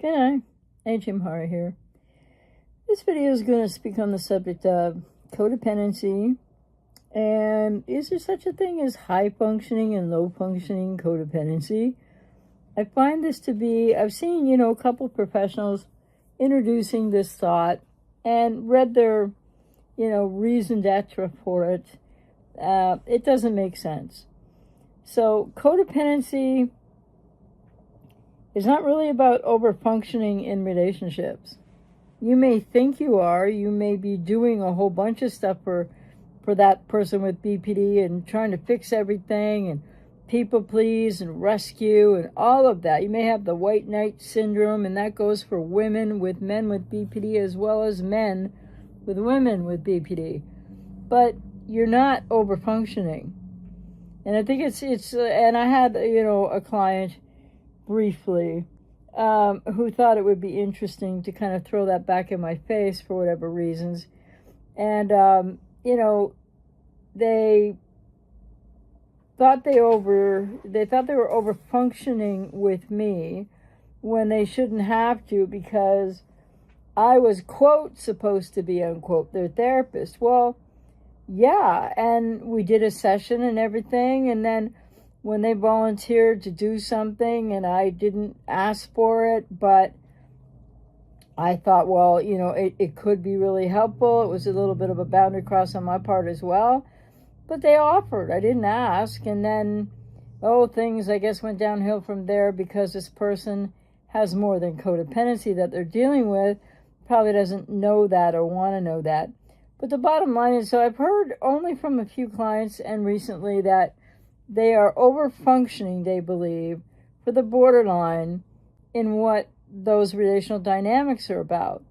G'day, Jim Hara here. This video is going to speak on the subject of codependency, and is there such a thing as high-functioning and low-functioning codependency? I find this to be, I've seen, a couple of professionals introducing this thought and read their, reasoned d'etre for it. It doesn't make sense. So codependency is not really about over-functioning in relationships. You may think you are. You may be doing a whole bunch of stuff for that person with BPD and trying to fix everything and people please and rescue and all of that. You may have the white knight syndrome, and that goes for women with men with BPD as well as men with women with BPD. But you're not over-functioning. And I think it's and I had, a client briefly, who thought it would be interesting to kind of throw that back in my face for whatever reasons. And, they thought they were over functioning with me when they shouldn't have to, because I was, quote, supposed to be, unquote, their therapist. Well, yeah, and we did a session and everything, and then when they volunteered to do something and I didn't ask for it, but I thought, well, it could be really helpful. It was a little bit of a boundary cross on my part as well, but they offered. I didn't ask, and then, things, I guess, went downhill from there, because this person has more than codependency that they're dealing with, probably doesn't know that or want to know that. But the bottom line is, so I've heard only from a few clients and recently that they are over-functioning, they believe, for the borderline in what those relational dynamics are about.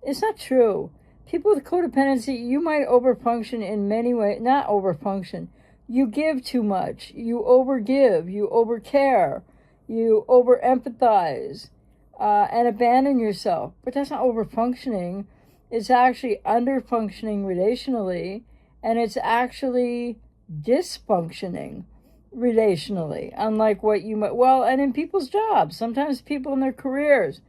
It's not true. People with codependency, you might over-function in many ways. Not over-function. You give too much. You over-give. You over-care. You over-empathize and abandon yourself. But that's not over-functioning. It's actually under-functioning relationally, and it's actually dysfunctioning relationally, unlike what you might, and in people's jobs. Sometimes people in their careers,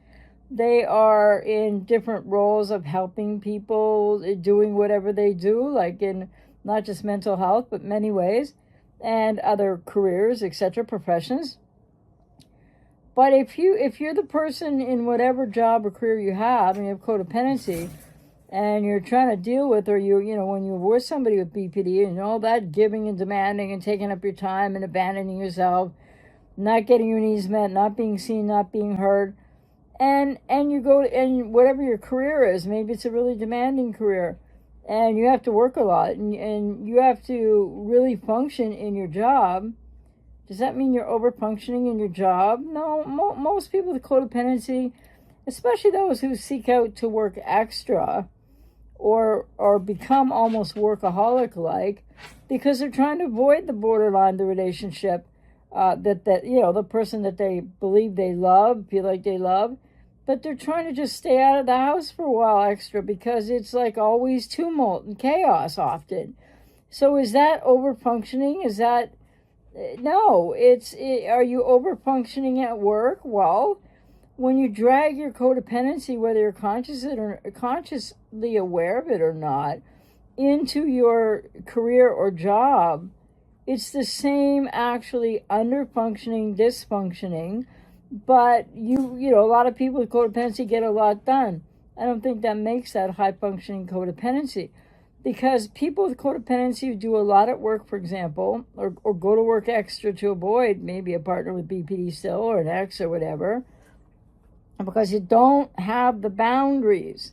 they are in different roles of helping people, doing whatever they do, like in not just mental health, but many ways, and other careers, etc., professions. But if you're the person in whatever job or career you have, and you have codependency, and you're trying to deal with, or when you're with somebody with BPD and all that giving and demanding and taking up your time and abandoning yourself, not getting your needs met, not being seen, not being heard, and you go and whatever your career is, maybe it's a really demanding career, and you have to work a lot, and you have to really function in your job. Does that mean you're over-functioning in your job? No, most people with codependency, especially those who seek out to work extra, or become almost workaholic-like, because they're trying to avoid the borderline, the relationship, that the person that they believe they love, feel like they love, but they're trying to just stay out of the house for a while extra, because it's like always tumult and chaos often. So is that over-functioning? Is that, no, are you over-functioning at work? Well, when you drag your codependency, whether you're consciously aware of it or not, into your career or job, it's the same actually under-functioning, dysfunctioning, but a lot of people with codependency get a lot done. I don't think that makes that high-functioning codependency, because people with codependency who do a lot at work, for example, or go to work extra to avoid maybe a partner with BPD still, or an ex or whatever, because you don't have the boundaries,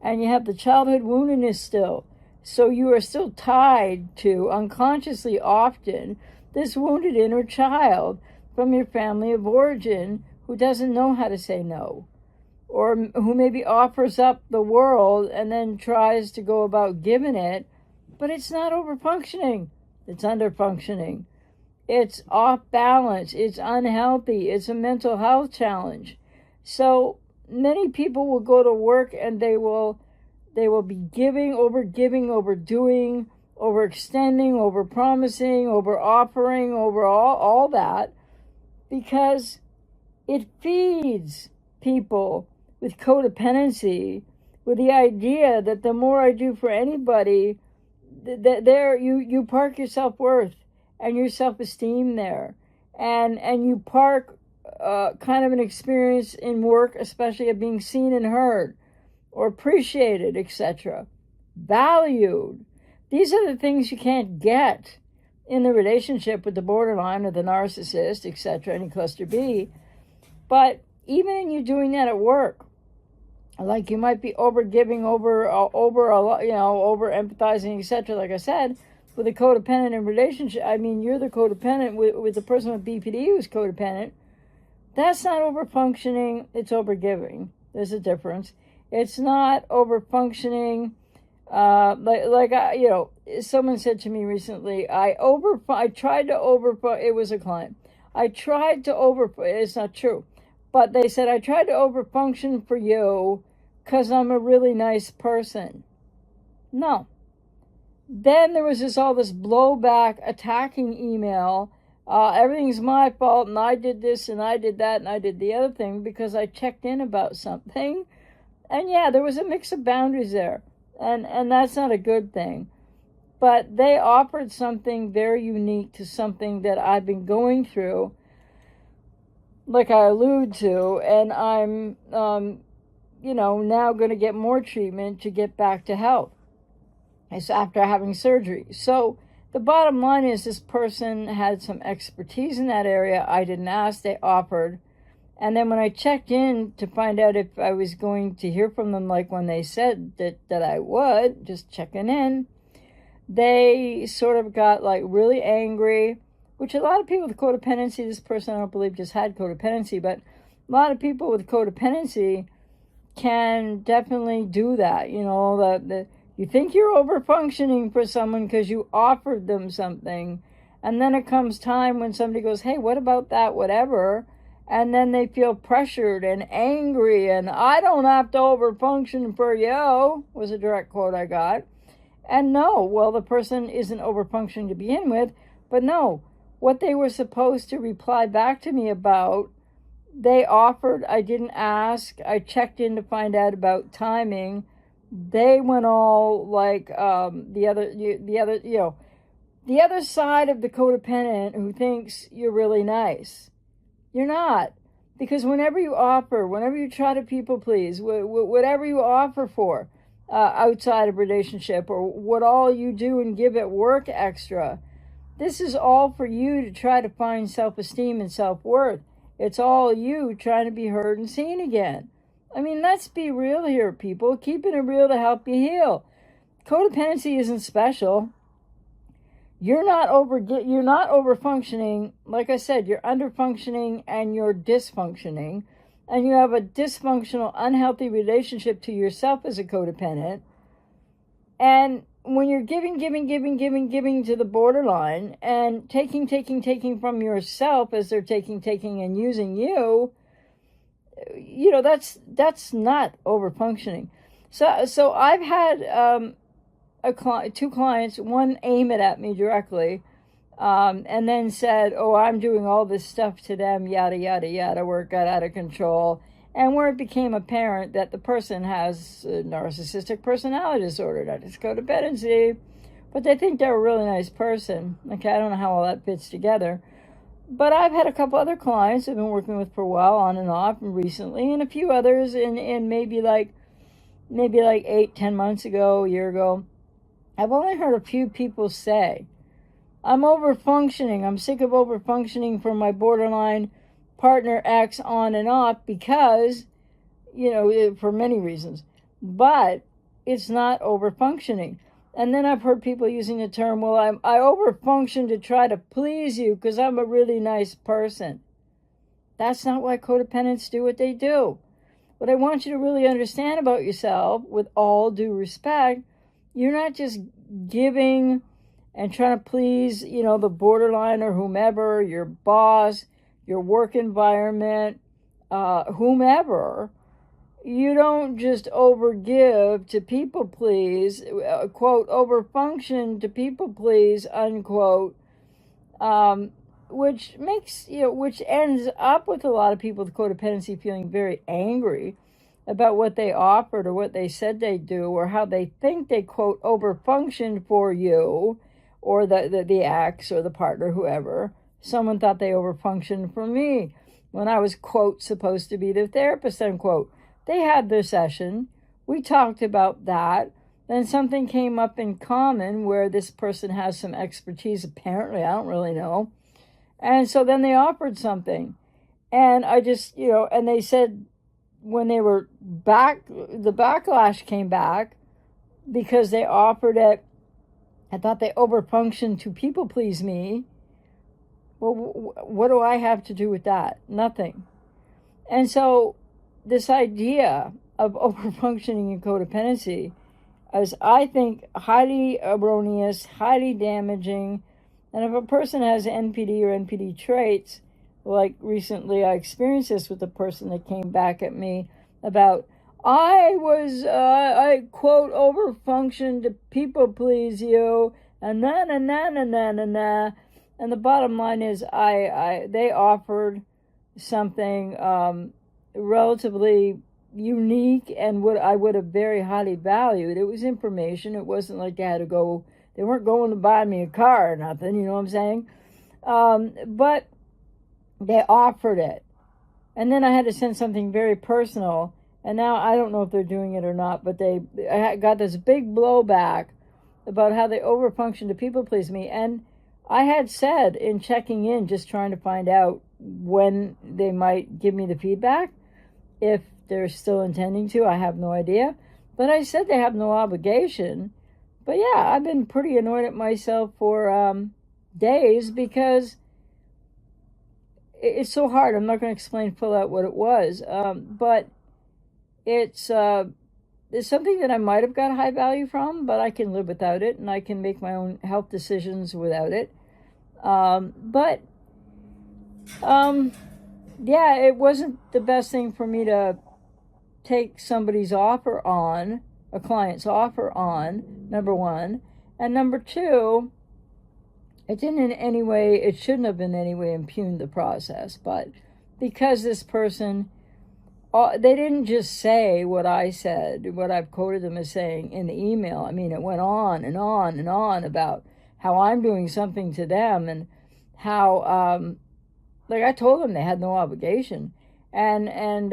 and you have the childhood woundedness still. So you are still tied to, unconsciously often, this wounded inner child from your family of origin who doesn't know how to say no, or who maybe offers up the world and then tries to go about giving it, but it's not over-functioning. It's under-functioning. It's off balance. It's unhealthy. It's a mental health challenge. So many people will go to work and they will be giving, overdoing, overextending, overpromising, overoffering, over all that, because it feeds people with codependency, with the idea that the more I do for anybody, that there you park your self-worth and your self-esteem there, and you park kind of an experience in work, especially of being seen and heard or appreciated, etc., valued. These are the things you can't get in the relationship with the borderline or the narcissist, etc., any cluster B. But even in you doing that at work, like you might be over giving, over empathizing, etc., like I said, with a codependent in relationship. I mean, you're the codependent with the person with BPD who's codependent. That's not over functioning, it's over giving. There's a difference. It's not over functioning. Someone said to me recently, it was a client. It's not true, but they said, I tried to overfunction for you because I'm a really nice person. No. Then there was all this blowback attacking email. Everything's my fault, and I did this, and I did that, and I did the other thing because I checked in about something. And yeah, there was a mix of boundaries there. And that's not a good thing. But they offered something very unique to something that I've been going through, like I allude to, and I'm, now going to get more treatment to get back to health. It's after having surgery. So the bottom line is this person had some expertise in that area. I didn't ask, they offered. And then when I checked in to find out if I was going to hear from them, like when they said that I would, just checking in, they sort of got like really angry, which a lot of people with codependency, this person I don't believe just had codependency, but a lot of people with codependency can definitely do that. You think you're over-functioning for someone because you offered them something, and then it comes time when somebody goes, hey, what about that, whatever, and then they feel pressured and angry, and I don't have to overfunction for you, was a direct quote I got. And no, well, the person isn't overfunctioning to begin with, but no, what they were supposed to reply back to me about, they offered, I didn't ask, I checked in to find out about timing. They went all like the other side of the codependent who thinks you're really nice. You're not. Because whenever you try to people please, whatever you offer for outside of relationship, or what all you do and give at work extra, this is all for you to try to find self-esteem and self-worth. It's all you trying to be heard and seen again. I mean, let's be real here, people. Keeping it real to help you heal. Codependency isn't special. You're not over-functioning. Like I said, you're under-functioning and you're dysfunctioning. And you have a dysfunctional, unhealthy relationship to yourself as a codependent. And when you're giving to the borderline and taking from yourself as they're taking and using you, that's not over-functioning. So I've had two clients, one aim it at me directly, and then said, oh, I'm doing all this stuff to them, yada, yada, yada, where it got out of control, and where it became apparent that the person has a narcissistic personality disorder, that is codependency, but they think they're a really nice person. Okay, I don't know how all that fits together. But I've had a couple other clients I've been working with for a while, on and off, and recently, and a few others in maybe like 8-10 months ago, a year ago. I've only heard a few people say, I'm over-functioning. I'm sick of over-functioning for my borderline partner X on and off because, for many reasons. But it's not over-functioning. And then I've heard people using the term, well, I over-function to try to please you because I'm a really nice person. That's not why codependents do what they do. What I want you to really understand about yourself, with all due respect, you're not just giving and trying to please, the borderline or whomever, your boss, your work environment, whomever. You don't just overgive to people please, quote, overfunction to people please, unquote, which makes, which ends up with a lot of people with codependency feeling very angry about what they offered or what they said they do or how they think they, quote, overfunctioned for you or the ex or the partner, whoever. Someone thought they overfunctioned for me when I was, quote, supposed to be their therapist, unquote. They had their session. We talked about that. Then something came up in common where this person has some expertise, apparently, I don't really know. And so then they offered something. And I just, and they said when they were back, the backlash came back because they offered it. I thought they overfunctioned to people please me. Well, what do I have to do with that? Nothing. And so this idea of overfunctioning in codependency is, I think, highly erroneous, highly damaging. And if a person has NPD or NPD traits, like recently I experienced this with a person that came back at me about, I quote, overfunctioned to people please you, and na na na na na na na. And the bottom line is, they offered something relatively unique and what I would have very highly valued. It was information. It wasn't like they had to go. They weren't going to buy me a car or nothing. You know what I'm saying? But they offered it, and then I had to send something very personal. And now I don't know if they're doing it or not. But I got this big blowback about how they overfunction to people please me. And I had said in checking in, just trying to find out when they might give me the feedback, if they're still intending to, I have no idea. But I said they have no obligation. But yeah, I've been pretty annoyed at myself for days because it's so hard. I'm not going to explain full out what it was, but it's something that I might have got high value from, but I can live without it, and I can make my own health decisions without it. Yeah, it wasn't the best thing for me to take somebody's offer on, a client's offer on, number one. And number two, it shouldn't have in any way impugned the process. But because this person, they didn't just say what I said, what I've quoted them as saying in the email. I mean, it went on and on and on about how I'm doing something to them and how, like I told them they had no obligation. And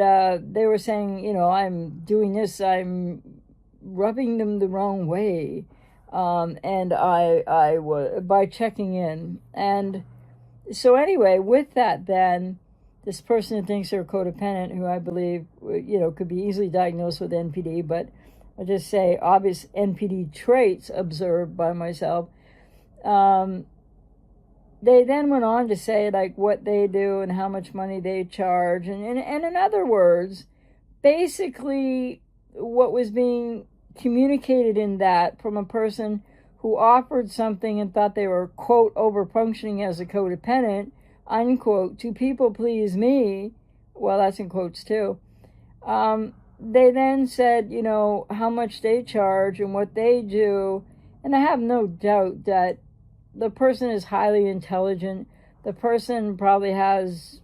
they were saying, I'm doing this, I'm rubbing them the wrong way. And I was, by checking in. And so anyway, with that then, this person thinks they're codependent, who I believe, could be easily diagnosed with NPD, but I just say obvious NPD traits observed by myself. They then went on to say like what they do and how much money they charge. And in other words, basically what was being communicated in that from a person who offered something and thought they were, quote, overfunctioning as a codependent, unquote, to people please me, well, that's in quotes too. They then said, how much they charge and what they do. And I have no doubt that the person is highly intelligent. The person probably has,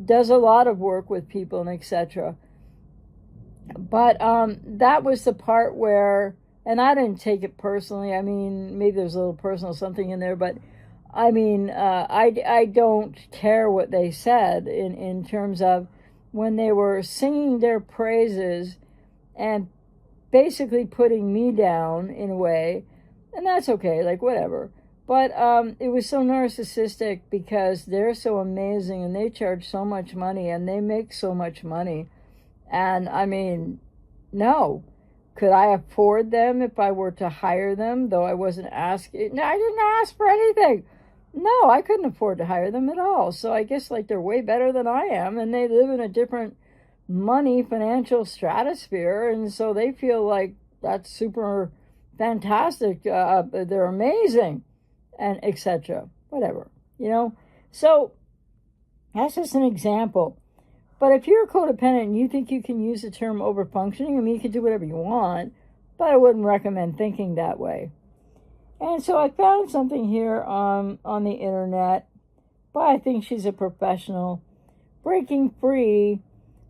does a lot of work with people and etc. But that was the part where, and I didn't take it personally. I mean, maybe there's a little personal something in there, but I mean, I don't care what they said in terms of when they were singing their praises and basically putting me down in a way, and that's okay, like whatever. But it was so narcissistic because they're so amazing and they charge so much money and they make so much money. And I mean, no. Could I afford them if I were to hire them, though I wasn't asking? No, I didn't ask for anything. No, I couldn't afford to hire them at all. So I guess like they're way better than I am, and they live in a different money financial stratosphere, and so they feel like that's super fantastic. They're amazing, and etc. Whatever, So that's just an example. But if you're a codependent and you think you can use the term overfunctioning, I mean, you can do whatever you want, but I wouldn't recommend thinking that way. And so I found something here on the internet, but I think she's a professional, breaking free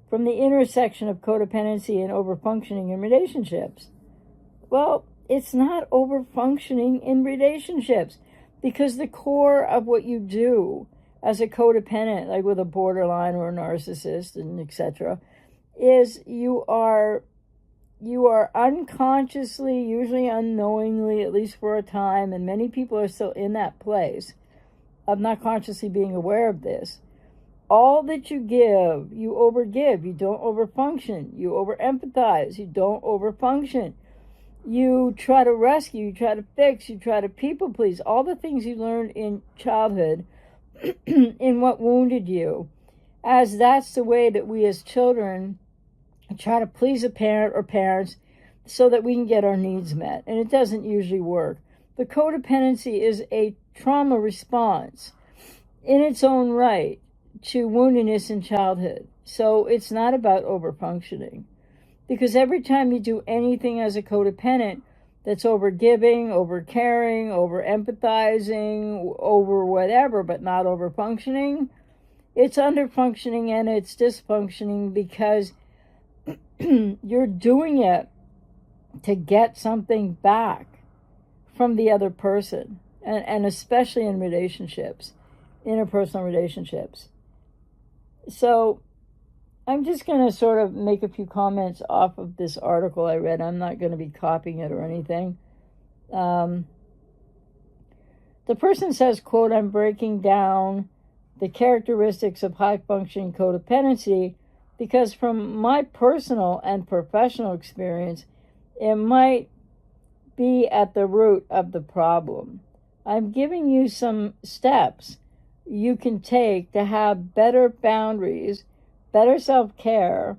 from the intersection of codependency and overfunctioning in relationships. Well, it's not overfunctioning in relationships, because the core of what you do as a codependent, like with a borderline or a narcissist and etc., is you are unconsciously, usually unknowingly, at least for a time, and many people are still in that place of not consciously being aware of this. All that you give, you overgive. You don't overfunction. You overempathize. You don't overfunction. You try to rescue, you try to fix, you try to people please. All the things you learned in childhood in what wounded you, as that's the way that we as children try to please a parent or parents so that we can get our needs met. And it doesn't usually work. The codependency is a trauma response in its own right to woundedness in childhood. So it's not about overfunctioning. Because every time you do anything as a codependent that's over giving, over caring, over empathizing, over whatever, but not over functioning, it's under functioning and it's dysfunctioning, because you're doing it to get something back from the other person, and especially in relationships, interpersonal relationships. So I'm just going to sort of make a few comments off of this article I read. I'm not going to be copying it or anything. The person says, quote, "I'm breaking down the characteristics of high-functioning codependency because from my personal and professional experience, it might be at the root of the problem. I'm giving you some steps you can take to have better boundaries, better self-care,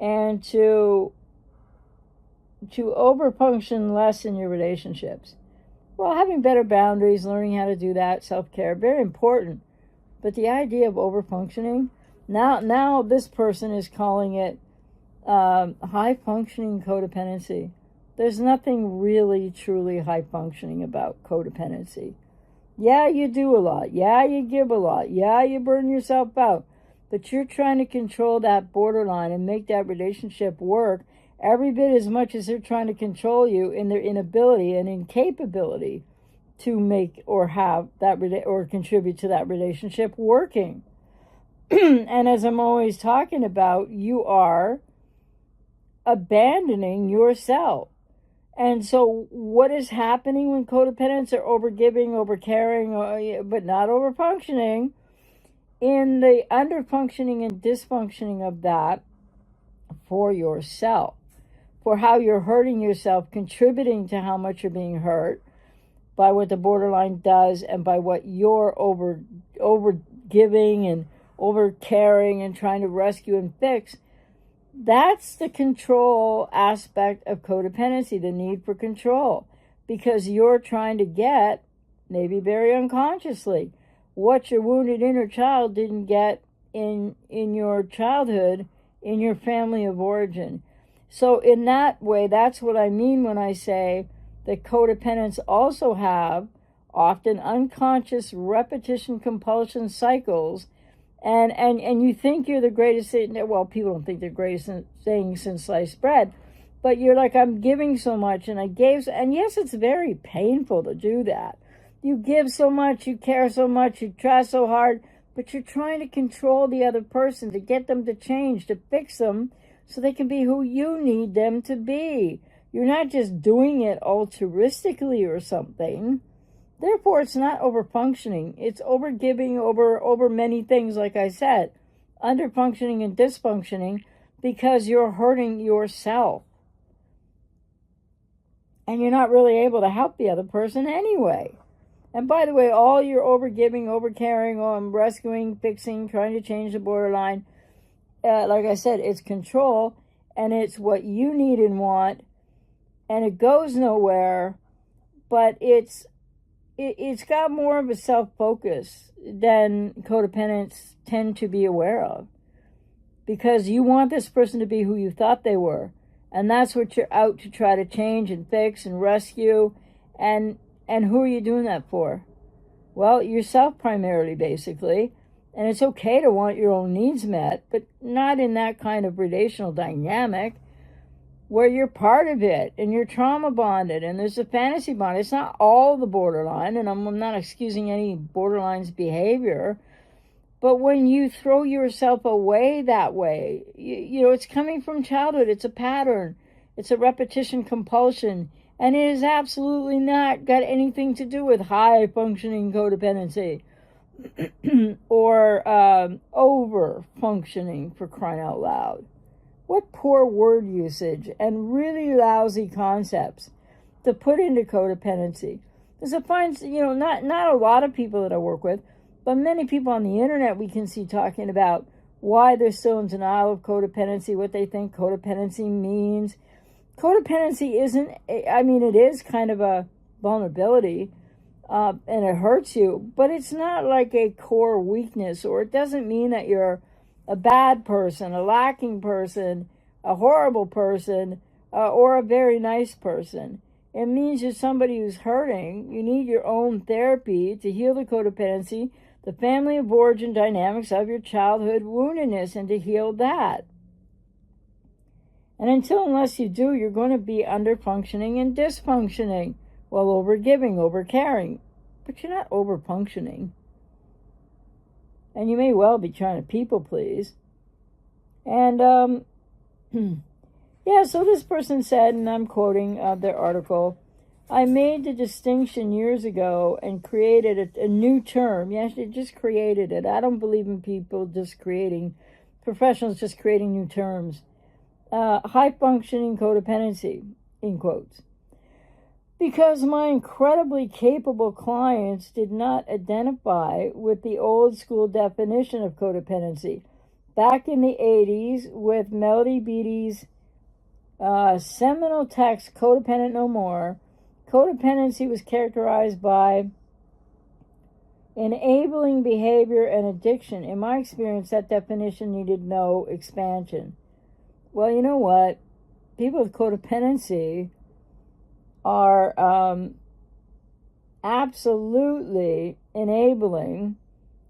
and to overfunction less in your relationships." Well, having better boundaries, learning how to do that, self-care, very important. But the idea of overfunctioning, now this person is calling it high-functioning codependency. There's nothing really truly high-functioning about codependency. Yeah, you do a lot. Yeah, you give a lot. Yeah, you burn yourself out. But you're trying to control that borderline and make that relationship work every bit as much as they're trying to control you in their inability and incapability to make or have that or contribute to that relationship working. And as I'm always talking about, you are abandoning yourself. And so what is happening when codependents are overgiving, overcaring, but not overfunctioning? In the underfunctioning and dysfunctioning of that for yourself, for how you're hurting yourself, contributing to how much you're being hurt by what the borderline does and by what you're over giving and over caring and trying to rescue and fix. That's the control aspect of codependency, the need for control, because you're trying to get, maybe very unconsciously, what your wounded inner child didn't get in your childhood, in your family of origin. So in that way, that's what I mean when I say that codependents also have often unconscious repetition compulsion cycles, and you think you're the greatest thing. Well, people don't think they're the greatest thing since sliced bread, but you're like, I'm giving so much, and I gave, and yes, it's very painful to do that. You give so much, you care so much, you try so hard, but you're trying to control the other person, to get them to change, to fix them, so they can be who you need them to be. You're not just doing it altruistically or something. Therefore, it's not overfunctioning. It's overgiving over many things, like I said, underfunctioning and dysfunctioning, because you're hurting yourself. And you're not really able to help the other person anyway. And by the way, all your overgiving, overcaring, rescuing, fixing, trying to change the borderline, like I said, it's control, and it's what you need and want, and it goes nowhere, but it's got more of a self-focus than codependents tend to be aware of, because you want this person to be who you thought they were, and that's what you're out to try to change and fix and rescue, and And who are you doing that for? Well, yourself primarily, basically. And it's okay to want your own needs met, but not in that kind of relational dynamic where you're part of it and you're trauma bonded and there's a fantasy bond. It's not all the borderline, and I'm not excusing any borderline's behavior. But when you throw yourself away that way, you know, it's coming from childhood. It's a pattern. It's a repetition compulsion. And it has absolutely not got anything to do with high-functioning codependency or over-functioning, for crying out loud. What poor word usage and really lousy concepts to put into codependency. Because I find, you know, not a lot of people that I work with, but many people on the internet we can see talking about why they're still in denial of codependency, what they think codependency means. Codependency isn't, I mean, it is kind of a vulnerability, and it hurts you, but it's not like a core weakness, or it doesn't mean that you're a bad person, a lacking person, a horrible person, or a very nice person. It means you're somebody who's hurting. You need your own therapy to heal the codependency, the family of origin dynamics of your childhood woundedness, and to heal that. And unless you do, you're going to be under-functioning and dysfunctioning, while over-giving, over-caring. But you're not over-functioning. And you may well be trying to people please. And, yeah, so this person said, and I'm quoting their article, I made the distinction years ago and created a new term. Yes, they just created it. I don't believe in people just creating, professionals just creating new terms. High-functioning codependency, in quotes. Because my incredibly capable clients did not identify with the old school definition of codependency. Back in the 80s, with Melody Beattie's seminal text, Codependent No More, codependency was characterized by enabling behavior and addiction. In my experience, that definition needed no expansion. Well, you know what? People with codependency are absolutely enabling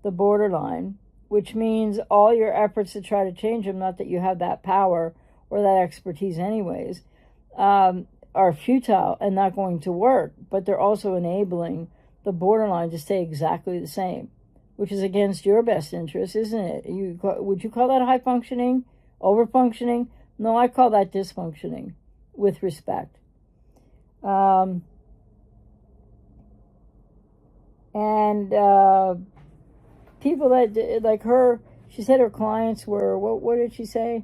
the borderline, which means all your efforts to try to change them, not that you have that power or that expertise anyways, are futile and not going to work, but they're also enabling the borderline to stay exactly the same, which is against your best interest, isn't it? Would you call that high functioning? Over-functioning? No, I call that dysfunctioning, with respect. People that, like her, she said her clients were, what did she say?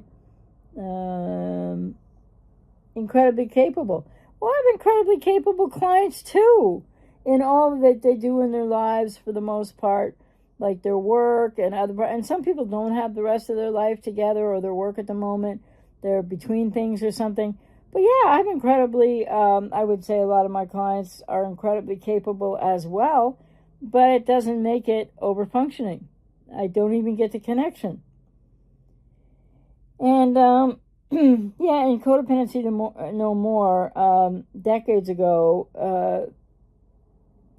Incredibly capable. Well, I have incredibly capable clients too, in all that they do in their lives for the most part, like their work and some people don't have the rest of their life together, or their work at the moment, they're between things or something. But yeah, I'm incredibly, I would say a lot of my clients are incredibly capable as well, but it doesn't make it over-functioning. I don't even get the connection. And, yeah, in Codependency No More, decades ago,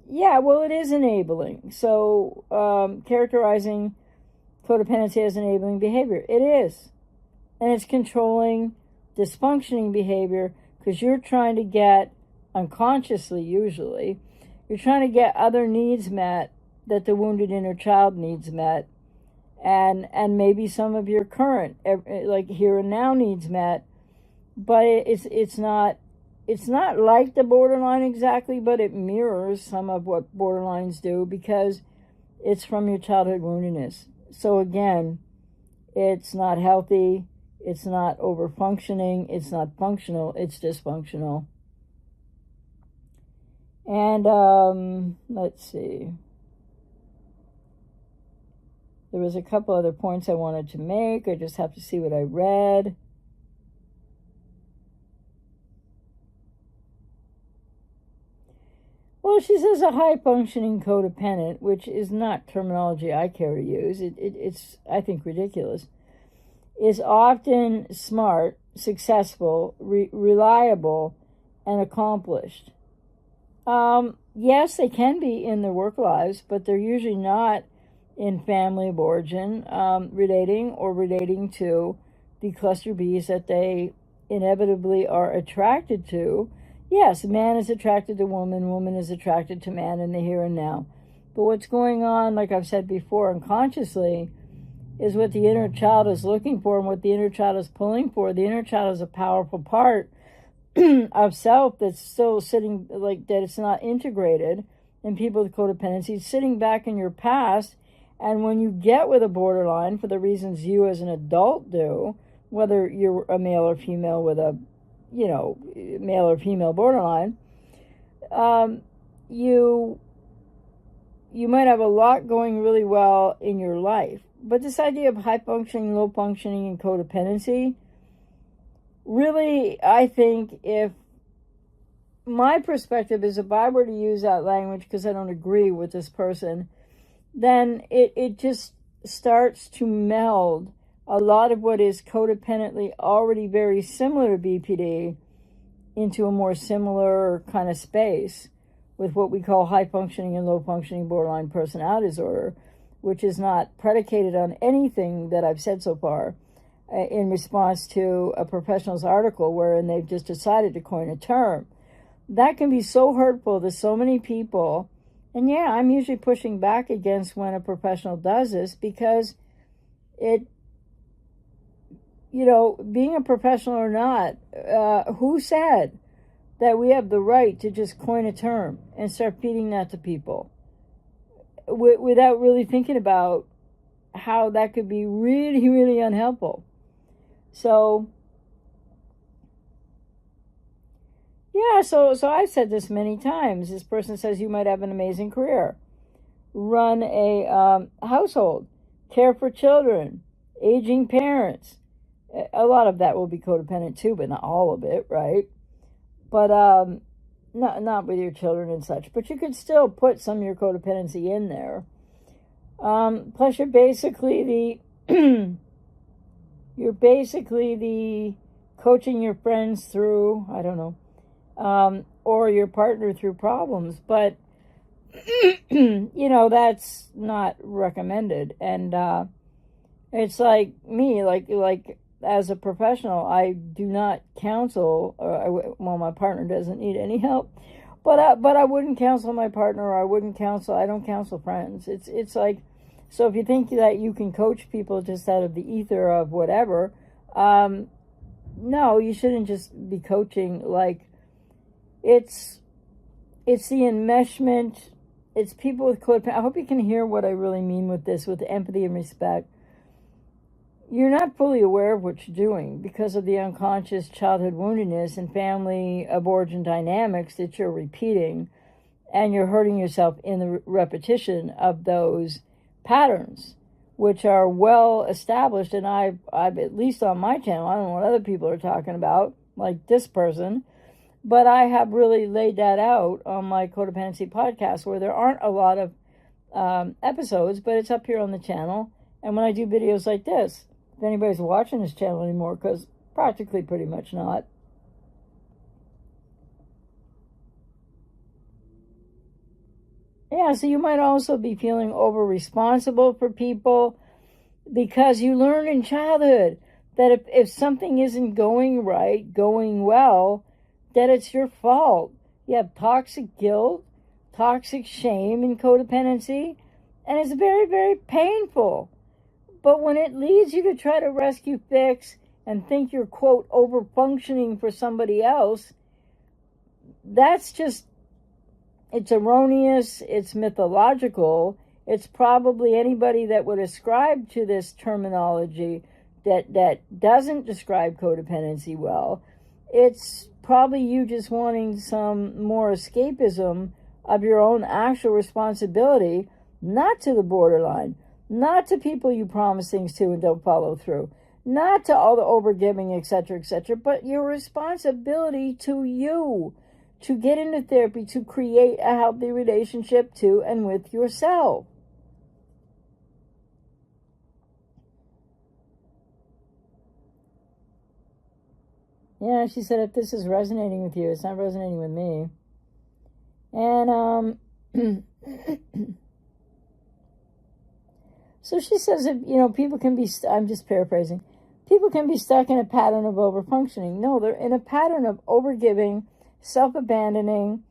yeah, well, it is enabling. So, characterizing codependency as enabling behavior. It is. And it's controlling dysfunctioning behavior, because you're trying to get, unconsciously usually, you're trying to get other needs met that the wounded inner child needs met, and maybe some of your current, like here and now, needs met, but it's not like the borderline exactly, but it mirrors some of what borderlines do, because it's from your childhood woundedness. So again, it's not healthy. It's not over-functioning. It's not functional. It's dysfunctional. And let's see. There was a couple other points I wanted to make. I just have to see what I read. Well, she says a high-functioning codependent, which is not terminology I care to use. It's, I think, ridiculous. Is often smart, successful, reliable, and accomplished. Yes, they can be in their work lives, but they're usually not in family of origin, relating to the cluster Bs that they inevitably are attracted to. Yes, man is attracted to woman is attracted to man in the here and now. But what's going on, like I've said before, unconsciously, is what the inner child is looking for and what the inner child is pulling for. The inner child is a powerful part of self that's still sitting, like that it's not integrated. And people with codependency, sitting back in your past. And when you get with a borderline, for the reasons you as an adult do, whether you're a male or female with a, male or female borderline, you might have a lot going really well in your life. But this idea of high functioning, low functioning, and codependency, really, I think if my perspective is if I were to use that language because I don't agree with this person, then it just starts to meld a lot of what is codependently already very similar to BPD into a more similar kind of space with what we call high functioning and low functioning borderline personality disorder, which is not predicated on anything that I've said so far in response to a professional's article wherein they've just decided to coin a term. That can be so hurtful to so many people. And yeah, I'm usually pushing back against when a professional does this because being a professional or not, who said that we have the right to just coin a term and start feeding that to people without really thinking about how that could be really, really unhelpful? So, yeah, so I've said this many times. This person says you might have an amazing career, run a household, care for children, aging parents. A lot of that will be codependent too, but not all of it, right? But not with your children and such. But you could still put some of your codependency in there. Plus, you're basically the coaching your friends through, I don't know, or your partner through problems. But that's not recommended. And it's like me, like as a professional, I do not counsel. My partner doesn't need any help, but I wouldn't counsel my partner, or I don't counsel friends. It's like, so if you think that you can coach people just out of the ether of whatever, no, you shouldn't just be coaching. Like, it's the enmeshment. It's people with codependent. I hope you can hear what I really mean with this, with empathy and respect. You're not fully aware of what you're doing because of the unconscious childhood woundedness and family of origin dynamics that you're repeating, and you're hurting yourself in the repetition of those patterns, which are well established. And I've at least on my channel, I don't know what other people are talking about, like this person, but I have really laid that out on my Codependency podcast, where there aren't a lot of episodes, but it's up here on the channel. And when I do videos like this, if anybody's watching this channel anymore, because practically pretty much not. Yeah, so you might also be feeling over responsible for people because you learned in childhood that if something isn't going right, going well, that it's your fault. You have toxic guilt, toxic shame in codependency, and it's very, very painful. But when it leads you to try to rescue, fix, and think you're, quote, over-functioning for somebody else, that's just, it's erroneous, it's mythological. It's probably anybody that would ascribe to this terminology that doesn't describe codependency well. It's probably you just wanting some more escapism of your own actual responsibility, not to the borderline, not to people you promise things to and don't follow through, not to all the overgiving, etc., but your responsibility to you, to get into therapy, to create a healthy relationship to and with yourself. Yeah, she said, if this is resonating with you, it's not resonating with me. And so she says that, people can be, I'm just paraphrasing, people can be stuck in a pattern of overfunctioning. No, they're in a pattern of overgiving, self-abandoning,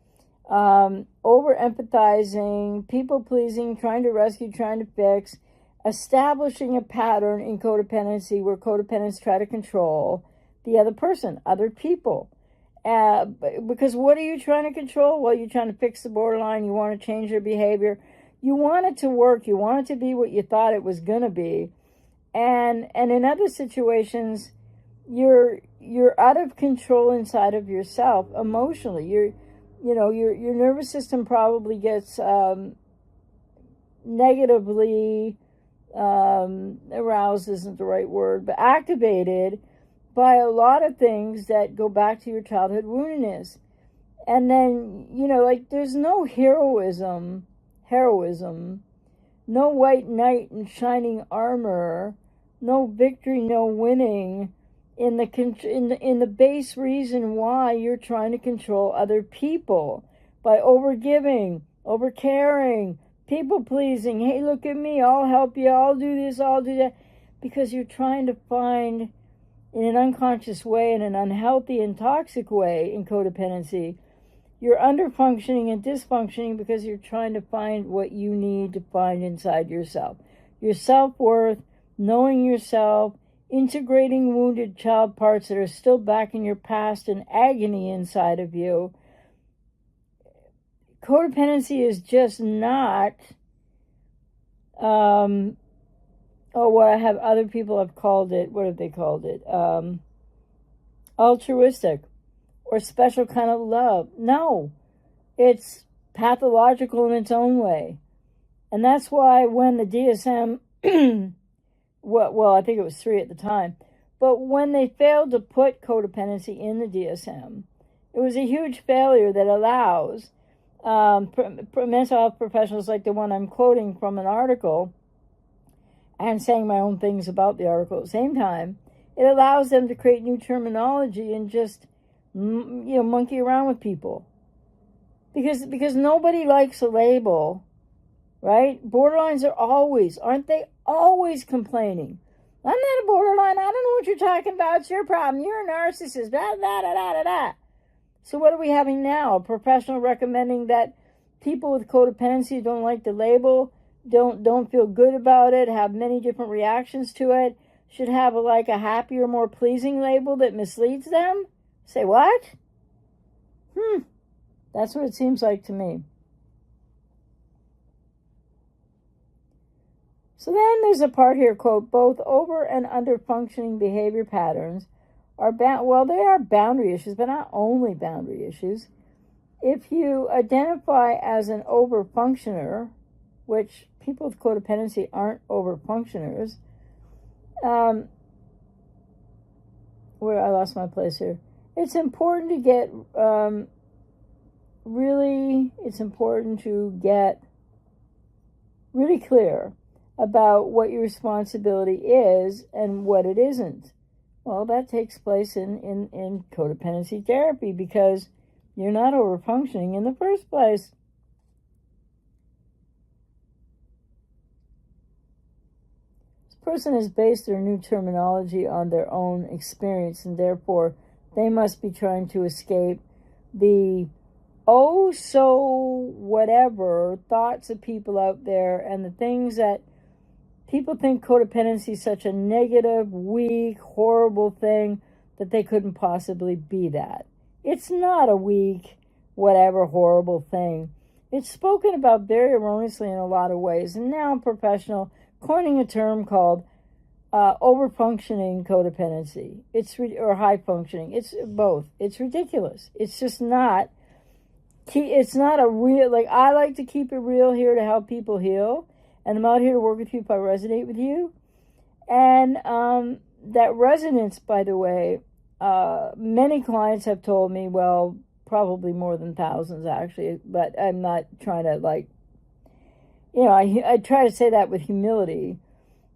over-empathizing, people-pleasing, trying to rescue, trying to fix, establishing a pattern in codependency where codependents try to control the other person, other people. Because what are you trying to control? Well, you're trying to fix the borderline. You want to change their behavior. You want it to work. You want it to be what you thought it was going to be. And in other situations, you're out of control inside of yourself emotionally. Your nervous system probably gets negatively aroused isn't the right word, but activated by a lot of things that go back to your childhood woundedness. And then, there's no heroism, no white knight in shining armor, no victory, no winning in the base reason why you're trying to control other people by overgiving, overcaring, people pleasing. Hey, look at me, I'll help you, I'll do this, I'll do that. Because you're trying to find, in an unconscious way, in an unhealthy and toxic way in codependency, you're underfunctioning and dysfunctioning because you're trying to find what you need to find inside yourself. Your self-worth, knowing yourself, integrating wounded child parts that are still back in your past and agony inside of you. Codependency is just not, what I have other people have called it, what have they called it? Altruistic or special kind of love. No, it's pathological in its own way. And that's why when the DSM, well, I think it was 3 at the time, but when they failed to put codependency in the DSM, it was a huge failure that allows mental health professionals like the one I'm quoting from an article and saying my own things about the article at the same time. It allows them to create new terminology and just monkey around with people, because nobody likes a label, right? Borderlines aren't they always complaining? I'm not a borderline, I don't know what you're talking about, it's your problem, you're a narcissist, blah, blah, blah, blah, blah. So what are we having now? A professional recommending that people with codependency don't like the label, don't feel good about it, have many different reactions to it, should have a happier, more pleasing label that misleads them? Say what? That's what it seems like to me. So then there's a part here, quote, both over and under functioning behavior patterns are they are boundary issues, but not only boundary issues. If you identify as an over-functioner, which people with codependency aren't over-functioners, where I lost my place here. It's important to get really clear about what your responsibility is and what it isn't. Well, that takes place in codependency therapy because you're not over-functioning in the first place. This person has based their new terminology on their own experience, and therefore they must be trying to escape the whatever thoughts of people out there and the things that people think codependency is such a negative, weak, horrible thing that they couldn't possibly be that. It's not a weak, whatever, horrible thing. It's spoken about very erroneously in a lot of ways. And now I'm professional, coining a term called over-functioning codependency. Or high-functioning. It's both. It's ridiculous. It's just not. It's not a real, I like to keep it real here to help people heal. And I'm out here to work with you if I resonate with you. And that resonance, by the way, many clients have told me, well, probably more than thousands actually, but I'm not trying to I try to say that with humility,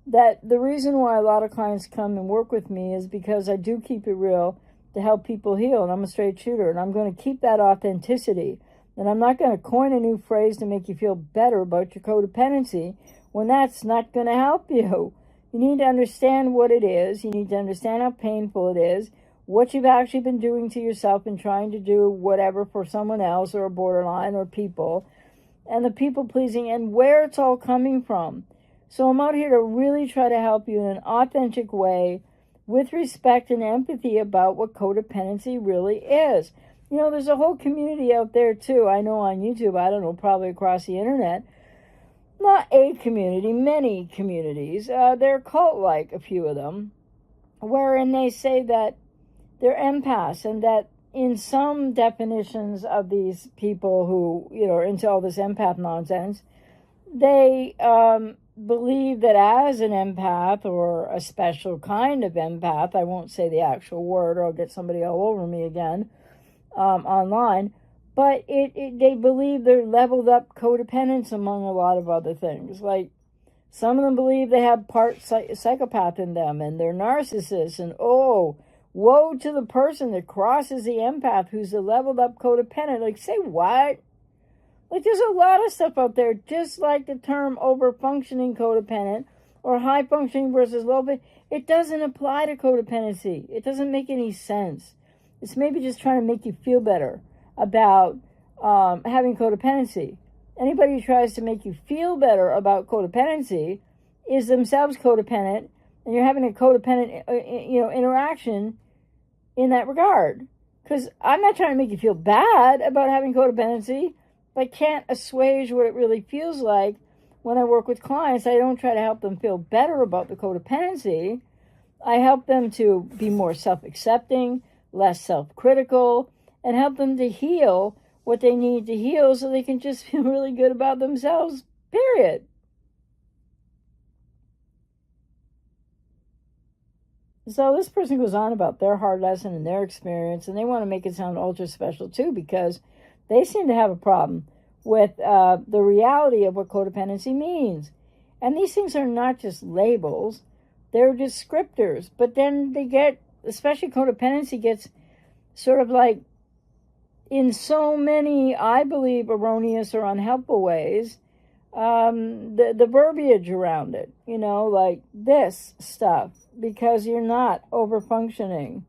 that the reason why a lot of clients come and work with me is because I do keep it real to help people heal, and I'm a straight shooter, and I'm going to keep that authenticity. And I'm not going to coin a new phrase to make you feel better about your codependency when that's not going to help you. You need to understand what it is. You need to understand how painful it is, what you've actually been doing to yourself and trying to do whatever for someone else or a borderline or people, and the people pleasing, and where it's all coming from. So I'm out here to really try to help you in an authentic way with respect and empathy about what codependency really is. You know, there's a whole community out there too. I know on YouTube, I don't know, probably across the internet. Not a community, many communities. They're cult-like, a few of them, wherein they say that they're empaths and that in some definitions of these people who, you know, are into all this empath nonsense, they believe that as an empath or a special kind of empath, I won't say the actual word or I'll get somebody all over me again online, but they believe they're leveled up codependents among a lot of other things. Like some of them believe they have part psychopath in them and they're narcissists, and woe to the person that crosses the empath who's a leveled up codependent. Like, say what? Like, there's a lot of stuff out there, just like the term over-functioning codependent or high-functioning versus low. It doesn't apply to codependency. It doesn't make any sense. It's maybe just trying to make you feel better about having codependency. Anybody who tries to make you feel better about codependency is themselves codependent, and you're having a codependent interaction in that regard. Because I'm not trying to make you feel bad about having codependency, but I can't assuage what it really feels like when I work with clients. I don't try to help them feel better about the codependency. I help them to be more self-accepting, less self-critical, and help them to heal what they need to heal so they can just feel really good about themselves, period. So this person goes on about their hard lesson and their experience, and they want to make it sound ultra special too, because they seem to have a problem with the reality of what codependency means. And these things are not just labels, they're descriptors. But then they get, especially codependency gets sort of like, in so many, I believe, erroneous or unhelpful ways, the verbiage around it, you know, like this stuff, because you're not over-functioning.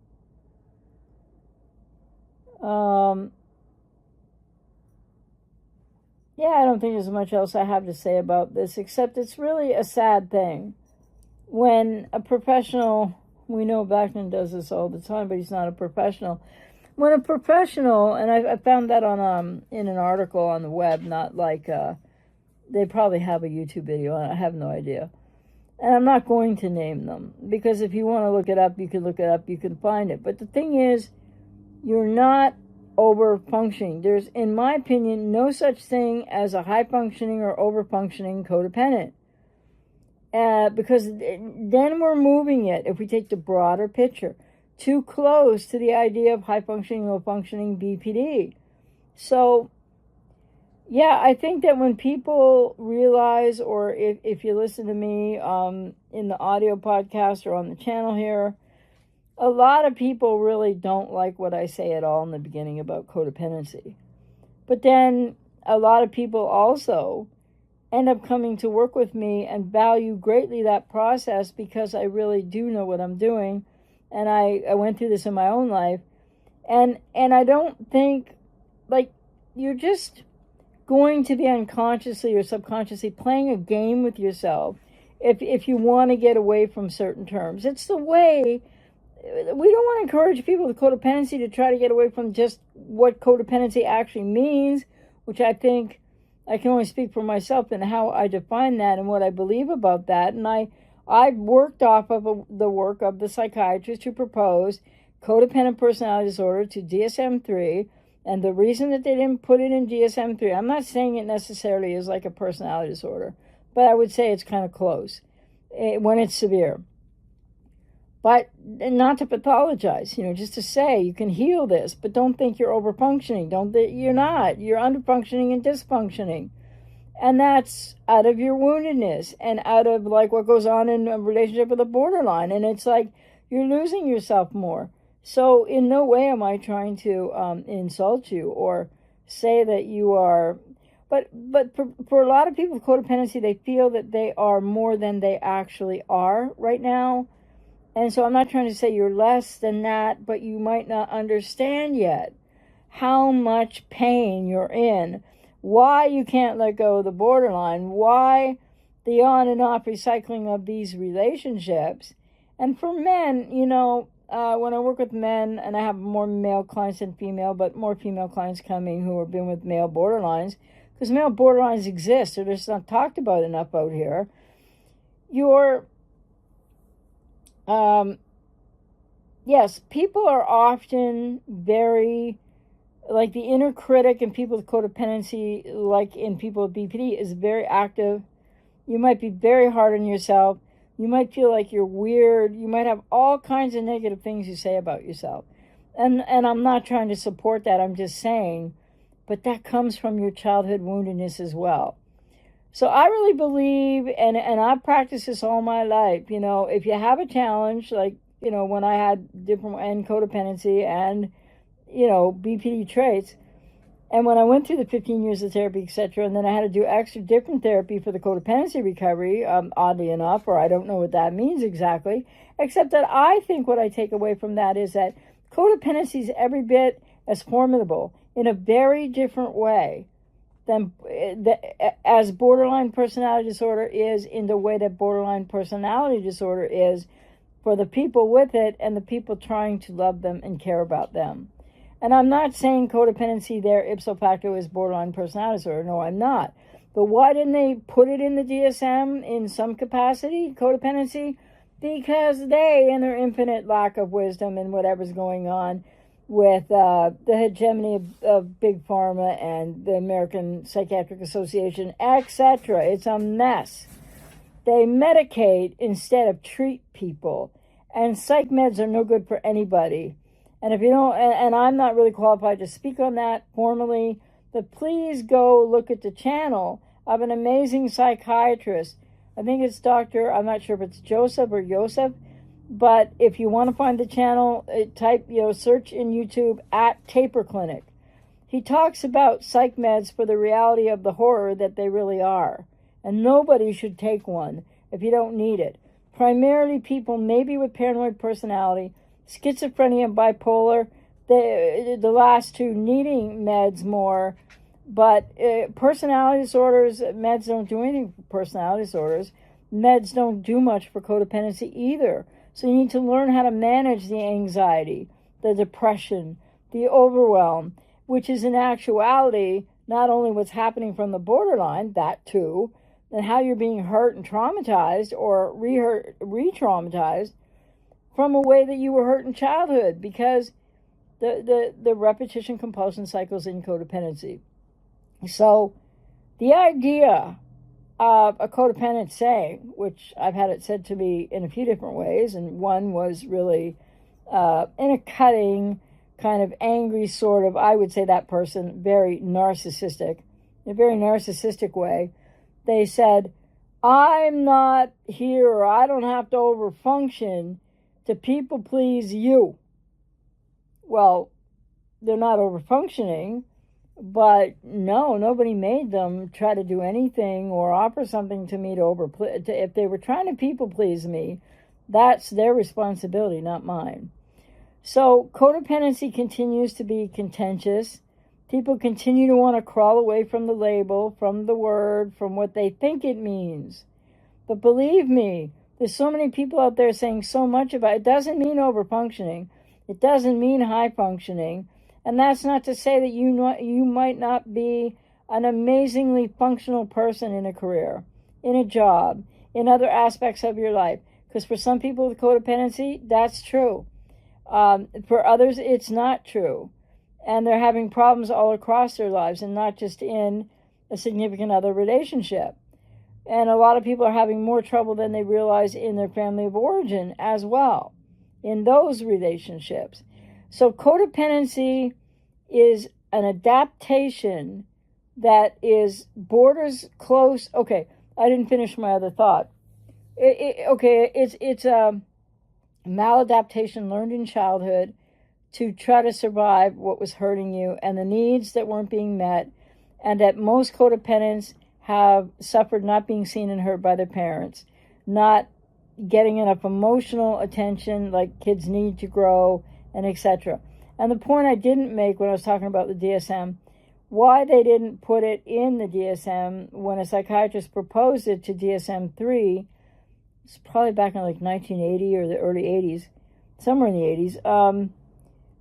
Yeah, I don't think there's much else I have to say about this, except it's really a sad thing when a professional, we know Bachman does this all the time, but he's not a professional. When a professional, and I found that on in an article on the web, not like, they probably have a YouTube video, I have no idea. And I'm not going to name them, because if you want to look it up, you can find it. But the thing is, you're not over-functioning. There's, in my opinion, no such thing as a high-functioning or over-functioning codependent. Because then we're moving it, if we take the broader picture, too close to the idea of high-functioning, low-functioning BPD. So, yeah, I think that when people realize, or if you listen to me in the audio podcast or on the channel here, a lot of people really don't like what I say at all in the beginning about codependency. But then a lot of people also end up coming to work with me and value greatly that process, because I really do know what I'm doing. And I went through this in my own life. And I don't think, like, you're just going to be unconsciously or subconsciously playing a game with yourself if you want to get away from certain terms. It's the way. We don't want to encourage people with codependency to try to get away from just what codependency actually means, which I think I can only speak for myself and how I define that and what I believe about that. And I've worked off of the work of the psychiatrist who proposed codependent personality disorder to DSM-3. And the reason that they didn't put it in DSM-3, I'm not saying it necessarily is like a personality disorder, but I would say it's kind of close when it's severe. But not to pathologize, you know, just to say you can heal this, but don't think you're over-functioning. You're not. You're under-functioning and dysfunctioning. And that's out of your woundedness and out of like what goes on in a relationship with a borderline. And it's like you're losing yourself more. So in no way am I trying to insult you or say that you are, but for a lot of people with codependency, they feel that they are more than they actually are right now. And so I'm not trying to say you're less than that, but you might not understand yet how much pain you're in, why you can't let go of the borderline, why the on and off recycling of these relationships. And for men, when I work with men, and I have more male clients than female, but more female clients coming who have been with male borderlines, because male borderlines exist, they're just not talked about enough out here. Yes, people are often very, like the inner critic in people with codependency, like in people with BPD, is very active. You might be very hard on yourself. You might feel like you're weird. You might have all kinds of negative things you say about yourself. And I'm not trying to support that. I'm just saying, but that comes from your childhood woundedness as well. So I really believe, and I've practiced this all my life, if you have a challenge, like, when I had different, and codependency and, BPD traits, and when I went through the 15 years of therapy, etc., and then I had to do extra different therapy for the codependency recovery, oddly enough, or I don't know what that means exactly, except that I think what I take away from that is that codependency is every bit as formidable in a very different way than as borderline personality disorder is, in the way that borderline personality disorder is for the people with it and the people trying to love them and care about them. And I'm not saying codependency there ipso facto is borderline personality disorder. No, I'm not. But why didn't they put it in the DSM in some capacity, codependency? Because they, in their infinite lack of wisdom and whatever's going on with the hegemony of Big Pharma and the American Psychiatric Association, etc., it's a mess. They medicate instead of treat people. And psych meds are no good for anybody. And if you don't, and I'm not really qualified to speak on that formally, but please go look at the channel of an amazing psychiatrist. I think it's Dr., I'm not sure if it's Joseph or Yosef, but if you want to find the channel, search in YouTube at Taper Clinic. He talks about psych meds for the reality of the horror that they really are. And nobody should take one if you don't need it. Primarily people maybe with paranoid personality, schizophrenia and bipolar, the last two needing meds more, but personality disorders, meds don't do anything for personality disorders. Meds don't do much for codependency either. So you need to learn how to manage the anxiety, the depression, the overwhelm, which is in actuality not only what's happening from the borderline, that too, and how you're being hurt and traumatized or re-traumatized from a way that you were hurt in childhood, because the repetition compulsion cycles in codependency. So the idea of a codependent saying, which I've had it said to me in a few different ways, and one was really in a cutting, kind of angry sort of, I would say that person, very narcissistic, in a very narcissistic way. They said, I'm not here, or I don't have to overfunction to people please you. Well, they're not overfunctioning, but no, nobody made them try to do anything or offer something to me if they were trying to people please me, that's their responsibility, not mine. So codependency continues to be contentious. People continue to want to crawl away from the label, from the word, from what they think it means. But believe me, there's so many people out there saying so much about it. It doesn't mean overfunctioning. It doesn't mean high functioning. And that's not to say that you might not be an amazingly functional person in a career, in a job, in other aspects of your life. Because for some people with codependency, that's true. For others, it's not true. And they're having problems all across their lives and not just in a significant other relationship. And a lot of people are having more trouble than they realize in their family of origin as well, in those relationships. So codependency is an adaptation that is borders close. Okay, I didn't finish my other thought. It's a maladaptation learned in childhood to try to survive what was hurting you and the needs that weren't being met, and that most codependents have suffered not being seen and heard by their parents, not getting enough emotional attention like kids need to grow, and etc. And the point I didn't make when I was talking about the DSM, why they didn't put it in the DSM when a psychiatrist proposed it to DSM-3, it's probably back in like 1980 or the early 80s, somewhere in the 80s,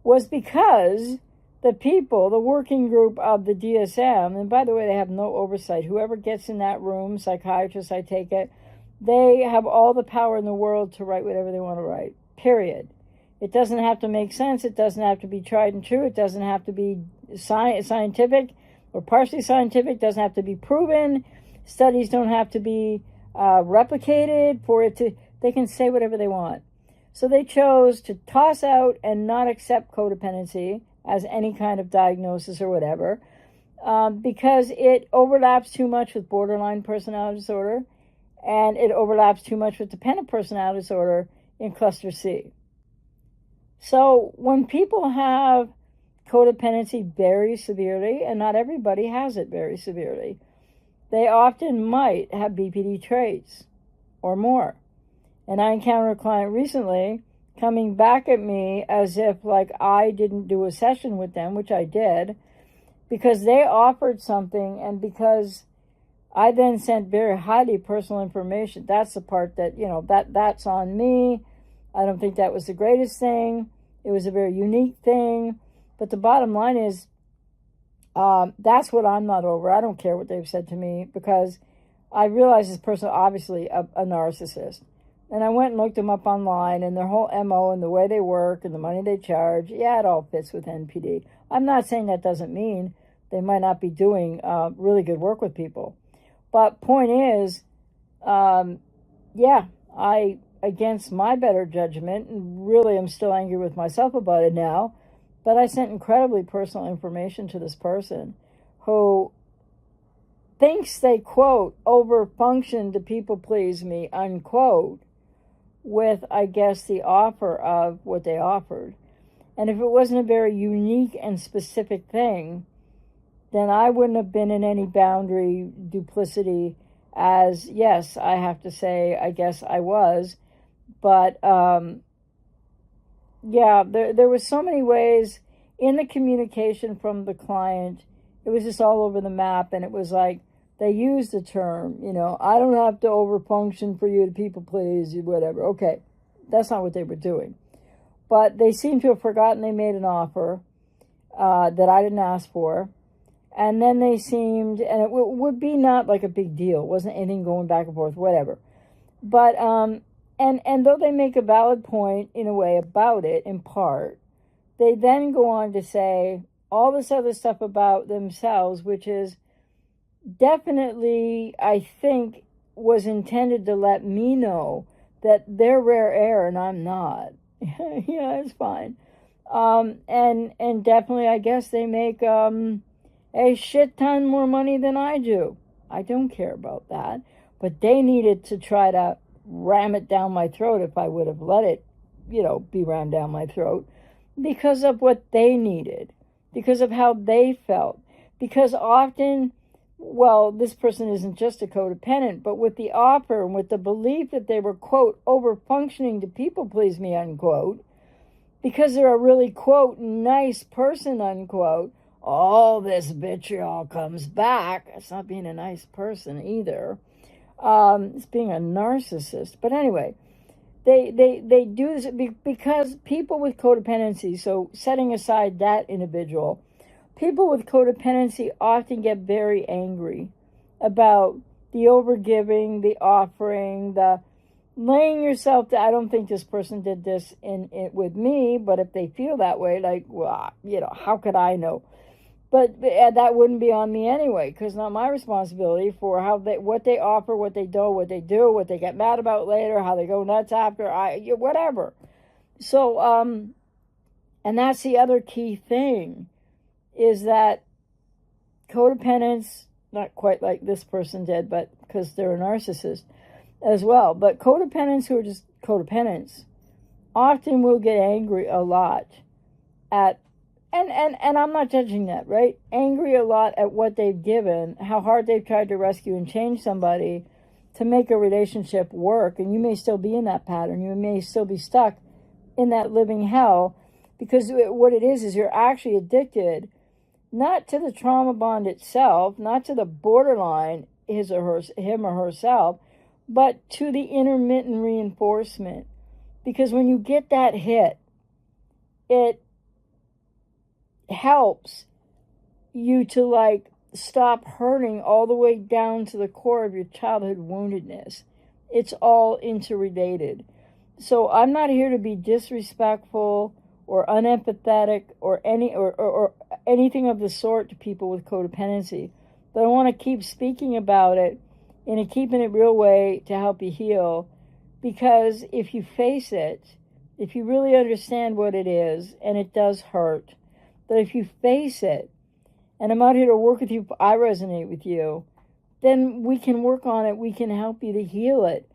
was because the people, the working group of the DSM, and by the way, they have no oversight. Whoever gets in that room, psychiatrists, I take it, they have all the power in the world to write whatever they want to write, period. It doesn't have to make sense. It doesn't have to be tried and true. It doesn't have to be scientific or partially scientific. It doesn't have to be proven. Studies don't have to be replicated for it to, they can say whatever they want. So they chose to toss out and not accept codependency as any kind of diagnosis or whatever, because it overlaps too much with borderline personality disorder, and it overlaps too much with dependent personality disorder in cluster C. So when people have codependency very severely, and not everybody has it very severely, they often might have BPD traits or more. And I encountered a client recently coming back at me as if like I didn't do a session with them, which I did, because they offered something, and because I then sent very highly personal information. That's the part that, that's on me. I don't think that was the greatest thing. It was a very unique thing. But the bottom line is, that's what I'm not over. I don't care what they've said to me, because I realize this person is obviously a narcissist. And I went and looked them up online, and their whole MO and the way they work and the money they charge, it all fits with NPD. I'm not saying that doesn't mean they might not be doing really good work with people. But point is, I, against my better judgment, and really I'm still angry with myself about it now, but I sent incredibly personal information to this person who thinks they, quote, over-function to people please me, unquote, with, I guess, the offer of what they offered. And if it wasn't a very unique and specific thing, then I wouldn't have been in any boundary duplicity, as, yes, I have to say, I guess I was. But, there was so many ways in the communication from the client. It was just all over the map, and it was like, they used the term, I don't have to overfunction for you to people please, whatever. Okay, that's not what they were doing. But they seem to have forgotten they made an offer that I didn't ask for. And then they seemed, and it would be not like a big deal. It wasn't anything going back and forth, whatever. But, and though they make a valid point in a way about it, in part, they then go on to say all this other stuff about themselves, which is definitely, I think, was intended to let me know that they're rare air and I'm not. It's fine. And definitely, I guess they make a shit ton more money than I do. I don't care about that. But they needed to try to ram it down my throat if I would have let it, be rammed down my throat, because of what they needed, because of how they felt. Because often, this person isn't just a codependent, but with the offer and with the belief that they were, quote, over-functioning to people please me, unquote, because they're a really, quote, nice person, unquote, all this vitriol comes back. It's not being a nice person either. It's being a narcissist. But anyway, they do this because people with codependency, so setting aside that individual, people with codependency often get very angry about the overgiving, the offering, the laying yourself down. I don't think this person did this with me, but if they feel that way, like, how could I know? But that wouldn't be on me anyway, because not my responsibility for what they offer, what they do, what they get mad about later, how they go nuts after, whatever. So, and that's the other key thing, is that codependents, not quite like this person did, but because they're a narcissist as well, but codependents who are just codependents often will get angry a lot at, and I'm not judging that, right? Angry a lot at what they've given, how hard they've tried to rescue and change somebody to make a relationship work. And you may still be in that pattern. You may still be stuck in that living hell, because what it is you're actually addicted, not to the trauma bond itself, not to the borderline, him or herself, but to the intermittent reinforcement. Because when you get that hit, it helps you to like stop hurting all the way down to the core of your childhood woundedness. It's all interrelated. So I'm not here to be disrespectful or unempathetic or anything of the sort to people with codependency. But I want to keep speaking about it in a keeping it real way to help you heal. Because if you face it, if you really understand what it is, and it does hurt, but if you face it, and I'm out here to work with you, I resonate with you, then we can work on it, we can help you to heal it.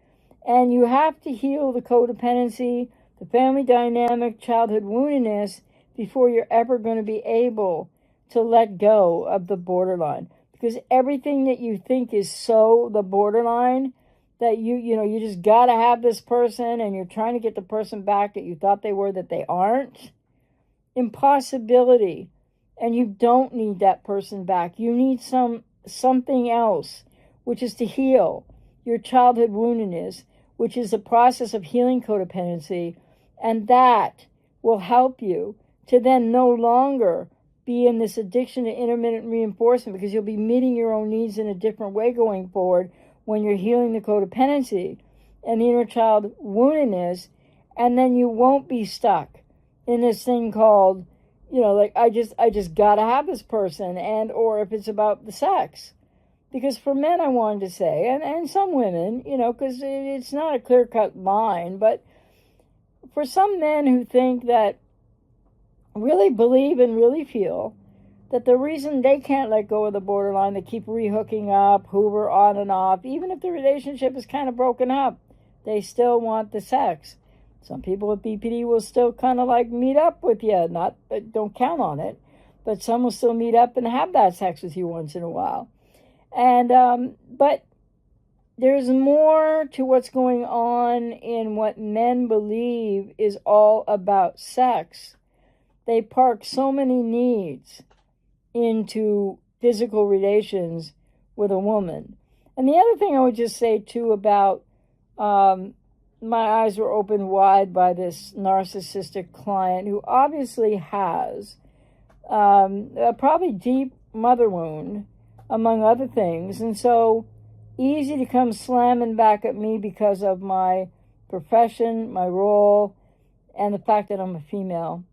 And you have to heal the codependency, the family dynamic, childhood woundedness, before you're ever going to be able to let go of the borderline. Because everything that you think is so the borderline, that you just got to have this person, and you're trying to get the person back that you thought they were, that they aren't. Impossibility. And you don't need that person back. You need something else, which is to heal your childhood woundedness, which is the process of healing codependency. And that will help you to then no longer be in this addiction to intermittent reinforcement, because you'll be meeting your own needs in a different way going forward when you're healing the codependency and the inner child woundedness. And then you won't be stuck in this thing called, like, I just gotta have this person, and or if it's about the sex. Because for men, I wanted to say, and some women, because it's not a clear-cut line, but for some men who think that, really believe and really feel that the reason they can't let go of the borderline, they keep rehooking up, Hoover on and off, even if the relationship is kind of broken up, they still want the sex. Some people with BPD will still kind of like meet up with you, don't count on it, but some will still meet up and have that sex with you once in a while. And, but there's more to what's going on in what men believe is all about sex. They park so many needs into physical relations with a woman. And the other thing I would just say too about, my eyes were opened wide by this narcissistic client who obviously has a probably deep mother wound, among other things. And so easy to come slamming back at me because of my profession, my role, and the fact that I'm a female.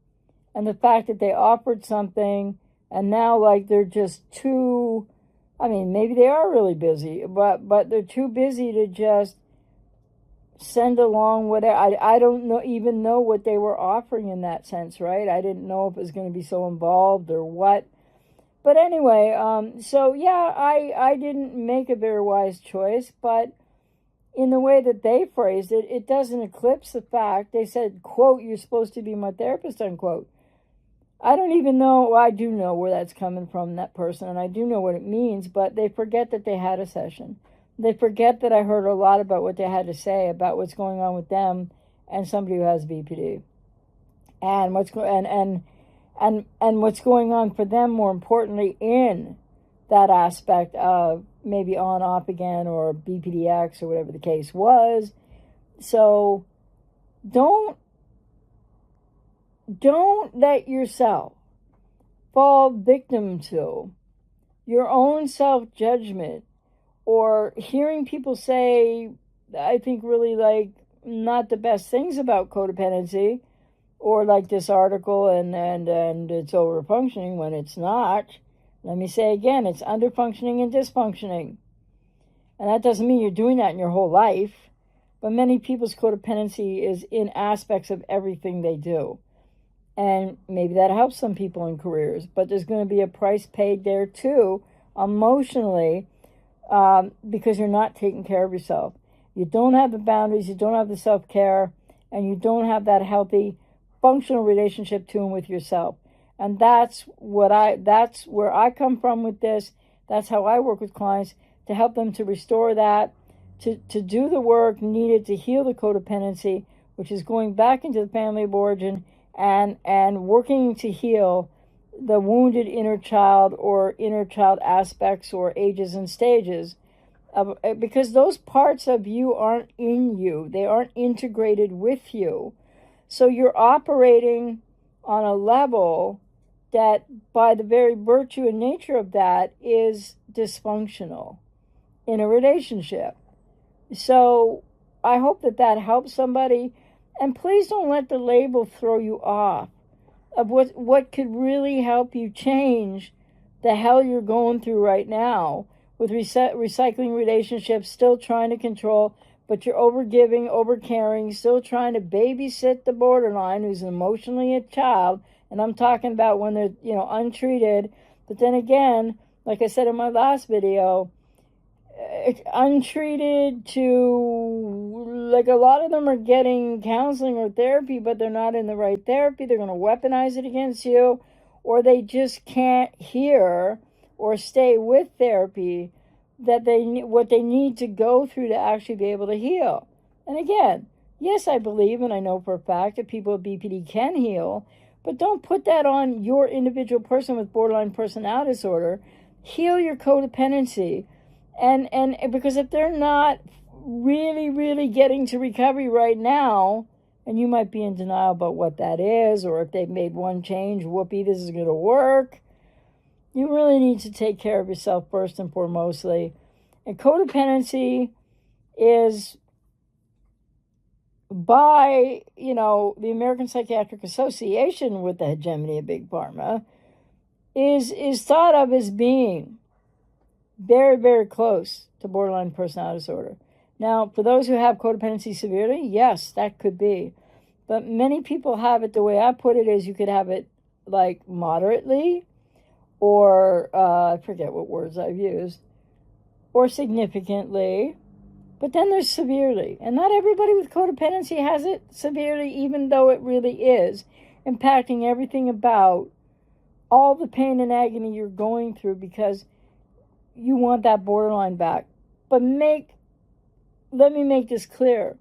And the fact that they offered something, and now like they're just too, maybe they are really busy, but they're too busy to just send along whatever. I don't even know what they were offering in that sense, right? I didn't know if it was going to be so involved or what. But anyway, so yeah, I didn't make a very wise choice, but in the way that they phrased it, it doesn't eclipse the fact. They said, quote, "You're supposed to be my therapist," unquote. I don't even know, well, I do know where that's coming from, that person, and I do know what it means, but they forget that they had a session. They forget that I heard a lot about what they had to say about what's going on with them and somebody who has BPD. And what's going on for them, more importantly, in that aspect of maybe on, off again, or BPDX, or whatever the case was. So don't let yourself fall victim to your own self-judgment, or hearing people say, I think really like not the best things about codependency, or like this article and it's over-functioning when it's not. Let me say again, it's under-functioning and dysfunctioning. And that doesn't mean you're doing that in your whole life, but many people's codependency is in aspects of everything they do. And maybe that helps some people in careers, but there's going to be a price paid there too, emotionally, because you're not taking care of yourself. You don't have the boundaries, you don't have the self-care, and you don't have that healthy functional relationship to and with yourself. And that's where I come from with this. That's how I work with clients, to help them to restore that, to do the work needed to heal the codependency, which is going back into the family of origin and working to heal the wounded inner child or inner child aspects or ages and stages because those parts of you aren't in you. They aren't integrated with you. So you're operating on a level that, by the very virtue and nature of that, is dysfunctional in a relationship. So I hope that helps somebody. And please don't let the label throw you off of what could really help you change the hell you're going through right now with recycling relationships, still trying to control, but you're overgiving, overcaring, still trying to babysit the borderline who's emotionally a child. And I'm talking about when they're, untreated. But then again, like I said in my last video, untreated to, like, a lot of them are getting counseling or therapy, but they're not in the right therapy. They're going to weaponize it against you, or they just can't hear or stay with therapy that what they need to go through to actually be able to heal. And again, yes, I believe and I know for a fact that people with BPD can heal, but don't put that on your individual person with borderline personality disorder. Heal your codependency. And because if they're not really getting to recovery right now, and you might be in denial about what that is, or if they've made one change, whoopee, this is going to work, you really need to take care of yourself first and foremostly. And codependency is, by, the American Psychiatric Association, with the hegemony of Big Pharma, is thought of as being very, very close to borderline personality disorder. Now, for those who have codependency severely, yes, that could be. But many people have it, the way I put it is, you could have it like moderately, or I forget what words I've used, or significantly, but then there's severely. And not everybody with codependency has it severely, even though it really is impacting everything about all the pain and agony you're going through, because you want that borderline back. But let me make this clear.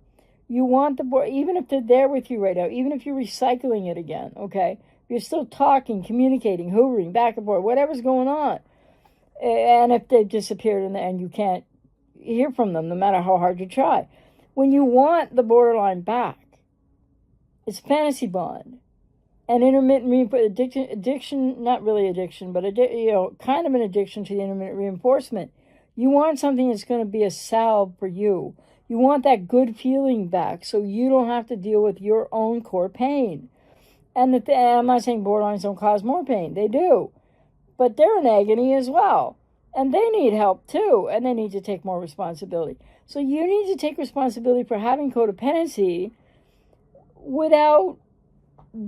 You want even if they're there with you right now, even if you're recycling it again, okay? You're still talking, communicating, hoovering, back and forth, whatever's going on. And if they've disappeared and you can't hear from them, no matter how hard you try. When you want the borderline back, it's fantasy bond. And intermittent addiction, not really addiction, but kind of an addiction to the intermittent reinforcement. You want something that's going to be a salve for you. You want that good feeling back, so you don't have to deal with your own core pain. And I'm not saying borderlines don't cause more pain; they do, but they're in agony as well, and they need help too, and they need to take more responsibility. So you need to take responsibility for having codependency without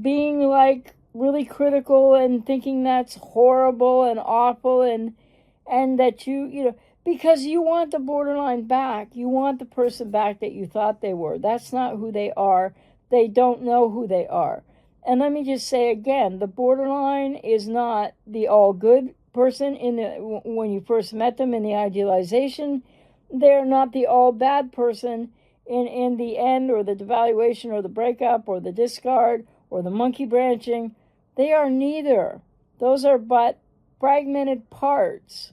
being like really critical and thinking that's horrible and awful and that because you want the borderline back. You want the person back that you thought they were. That's not who they are. They don't know who they are. And let me just say again, the borderline is not the all good person when you first met them in the idealization. They're not the all bad person in the end, or the devaluation, or the breakup, or the discard, or the monkey branching. They are neither. Those are but fragmented parts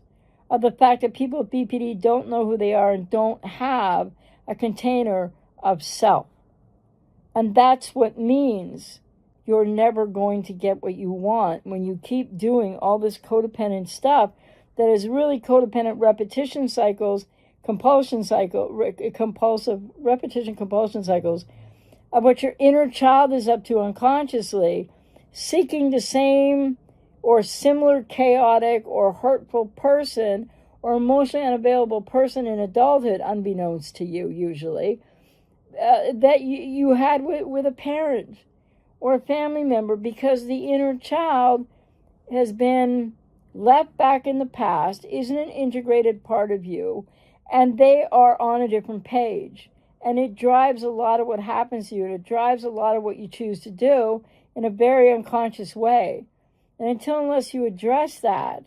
of the fact that people with BPD don't know who they are and don't have a container of self. And that's what means you're never going to get what you want when you keep doing all this codependent stuff that is really codependent repetition cycles, compulsive repetition compulsion cycles of what your inner child is up to unconsciously, seeking the same or similar chaotic or hurtful person or emotionally unavailable person in adulthood, unbeknownst to you usually, that you had with a parent or a family member, because the inner child has been left back in the past, isn't an integrated part of you, and they are on a different page. And it drives a lot of what happens to you. And it drives a lot of what you choose to do in a very unconscious way. And unless you address that,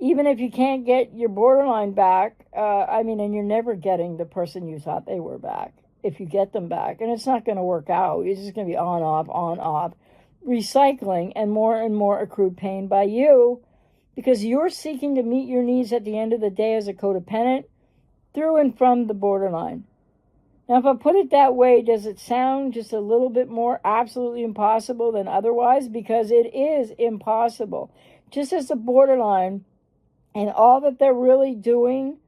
even if you can't get your borderline back, and you're never getting the person you thought they were back if you get them back. And it's not going to work out. It's just going to be on, off, recycling, and more accrued pain by you, because you're seeking to meet your needs at the end of the day as a codependent through and from the borderline. Now, if I put it that way, does it sound just a little bit more absolutely impossible than otherwise? Because it is impossible. Just as the borderline and all that they're really doing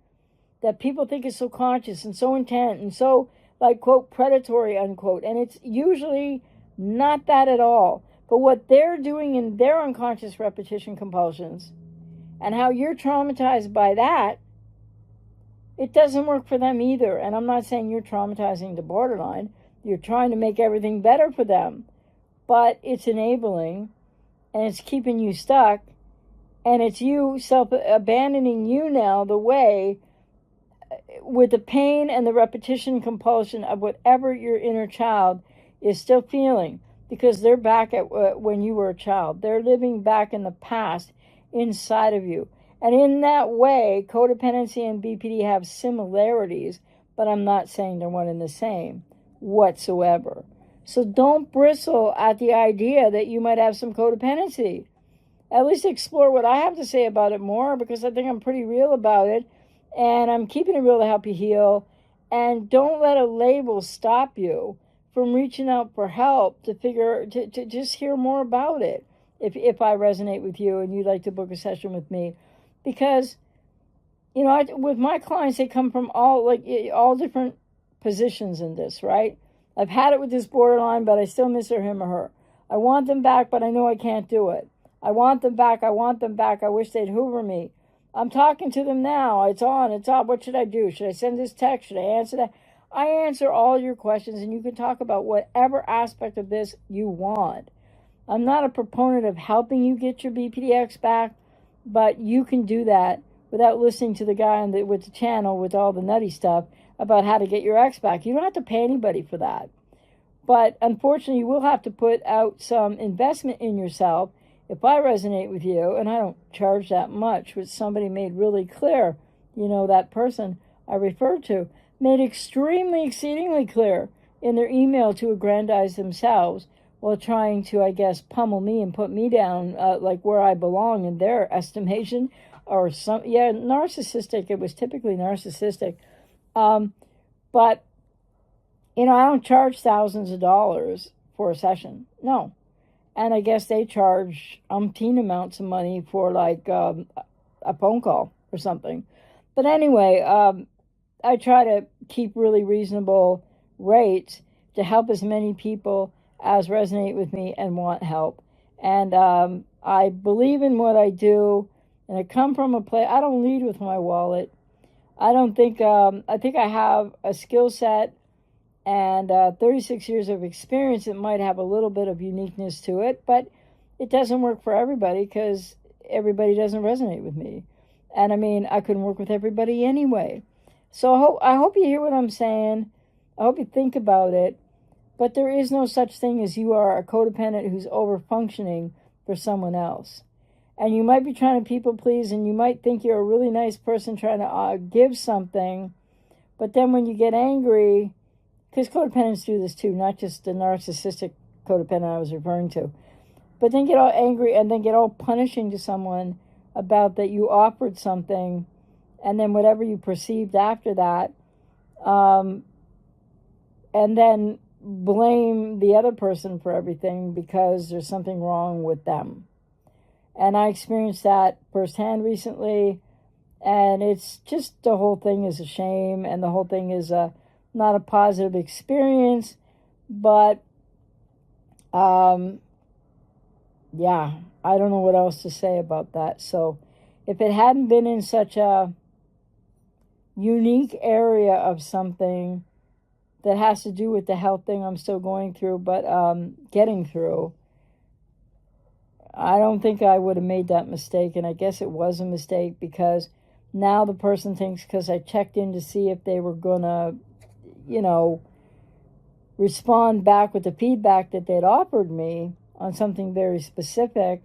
that people think is so conscious and so intent and so, like, quote, predatory, unquote. And it's usually not that at all. But what they're doing in their unconscious repetition compulsions and how you're traumatized by that, it doesn't work for them either. And I'm not saying you're traumatizing the borderline. You're trying to make everything better for them. But it's enabling, and it's keeping you stuck, and it's you abandoning you now the way with the pain and the repetition compulsion of whatever your inner child is still feeling, because they're back at when you were a child. They're living back in the past inside of you. And in that way, codependency and BPD have similarities, but I'm not saying they're one and the same whatsoever. So don't bristle at the idea that you might have some codependency. At least explore what I have to say about it more, because I think I'm pretty real about it, and I'm keeping it real to help you heal. And don't let a label stop you from reaching out for help to just hear more about it. If I resonate with you and you'd like to book a session with me. Because, with my clients, they come from all different positions in this, right? I've had it with this borderline, but I still miss him or her. I want them back, but I know I can't do it. I want them back. I wish they'd hoover me. I'm talking to them now. It's on. What should I do? Should I send this text? Should I answer that? I answer all your questions, and you can talk about whatever aspect of this you want. I'm not a proponent of helping you get your BPDX back, but you can do that without listening to the guy with the channel with all the nutty stuff about how to get your ex back. You don't have to pay anybody for that. But unfortunately, you will have to put out some investment in yourself. If I resonate with you, and I don't charge that much, which somebody made really clear, that person I referred to, made extremely, exceedingly clear in their email to aggrandize themselves while trying to, I guess, pummel me and put me down like where I belong in their estimation, or narcissistic. It was typically narcissistic. But, I don't charge thousands of dollars for a session. No. And I guess they charge umpteen amounts of money for like a phone call or something. But anyway, I try to keep really reasonable rates to help as many people as resonate with me and want help. And I believe in what I do, and I come from a place. I don't lead with my wallet. I don't think, I think I have a skill set and 36 years of experience that might have a little bit of uniqueness to it, but it doesn't work for everybody because everybody doesn't resonate with me. And I couldn't work with everybody anyway. So I hope you hear what I'm saying. I hope you think about it. But there is no such thing as you are a codependent who's over-functioning for someone else. And you might be trying to people please, and you might think you're a really nice person trying to give something, but then when you get angry, because codependents do this too, not just the narcissistic codependent I was referring to, but then get all angry and then get all punishing to someone about that you offered something, and then whatever you perceived after that, and then blame the other person for everything because there's something wrong with them. And I experienced that firsthand recently, and it's just, the whole thing is a shame, and the whole thing is not a positive experience, but yeah, I don't know what else to say about that. So if it hadn't been in such a unique area of something that has to do with the health thing I'm still going through, but getting through, I don't think I would have made that mistake. And I guess it was a mistake because now the person thinks because I checked in to see if they were going to, respond back with the feedback that they'd offered me on something very specific,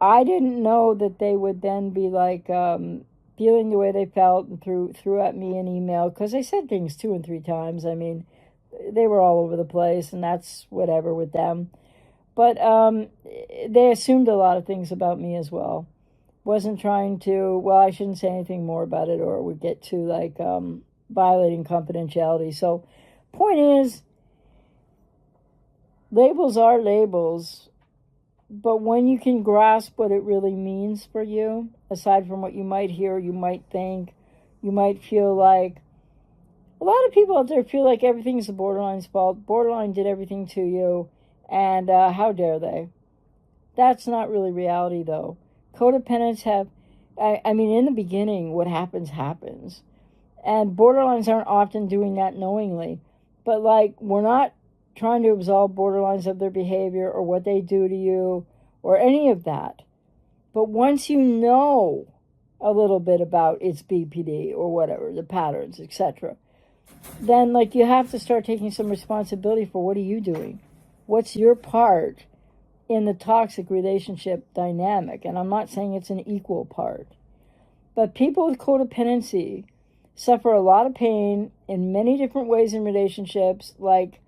I didn't know that they would then be like feeling the way they felt and threw at me an email, because they said things 2 and 3 times. I mean, they were all over the place, and that's whatever with them. But they assumed a lot of things about me as well. Wasn't trying to, well, I shouldn't say anything more about it or it would get to like violating confidentiality. So point is, labels are labels, but when you can grasp what it really means for you, aside from what you might hear, you might think, you might feel like, a lot of people out there feel like everything's the borderline's fault. Borderline did everything to you, and how dare they? That's not really reality, though. Codependents have, I mean, in the beginning, what happens, happens. And borderlines aren't often doing that knowingly. But, like, we're not trying to absolve borderlines of their behavior or what they do to you or any of that. But once you know a little bit about its BPD or whatever, the patterns, etc., then, like, you have to start taking some responsibility for what are you doing? What's your part in the toxic relationship dynamic? And I'm not saying it's an equal part. But people with codependency suffer a lot of pain in many different ways in relationships, like,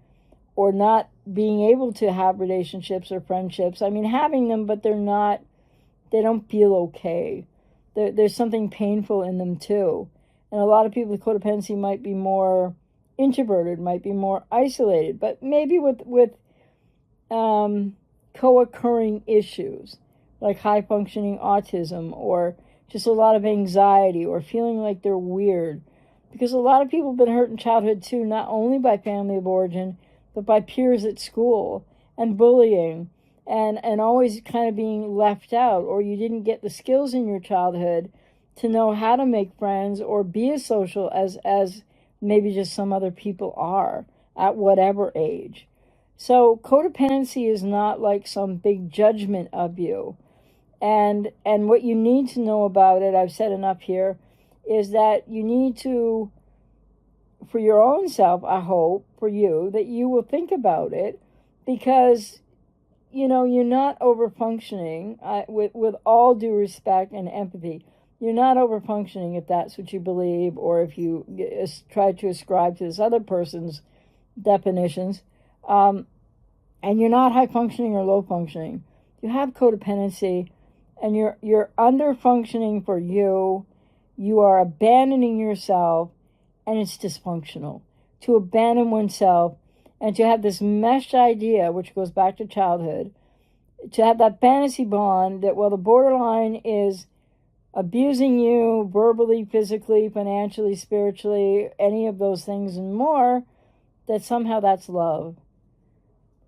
or not being able to have relationships or friendships. I mean, having them, but they don't feel okay. There's something painful in them too. And a lot of people with codependency might be more introverted, might be more isolated, but maybe with co-occurring issues like high-functioning autism or just a lot of anxiety or feeling like they're weird. Because a lot of people have been hurt in childhood too, not only by family of origin, but by peers at school and bullying and always kind of being left out, or you didn't get the skills in your childhood to know how to make friends or be as social as maybe just some other people are at whatever age. So codependency is not like some big judgment of you. And what you need to know about it, I've said enough here, is that you need to, for your own self, I hope, for you, that you will think about it, because, you're not over-functioning, with all due respect and empathy. You're not over-functioning if that's what you believe, or if you try to ascribe to this other person's definitions. And you're not high-functioning or low-functioning. You have codependency, and you're under-functioning for you. You are abandoning yourself, and it's dysfunctional. To abandon oneself and to have this meshed idea, which goes back to childhood, to have that fantasy bond that, well, the borderline is abusing you verbally, physically, financially, spiritually, any of those things and more, that somehow that's love.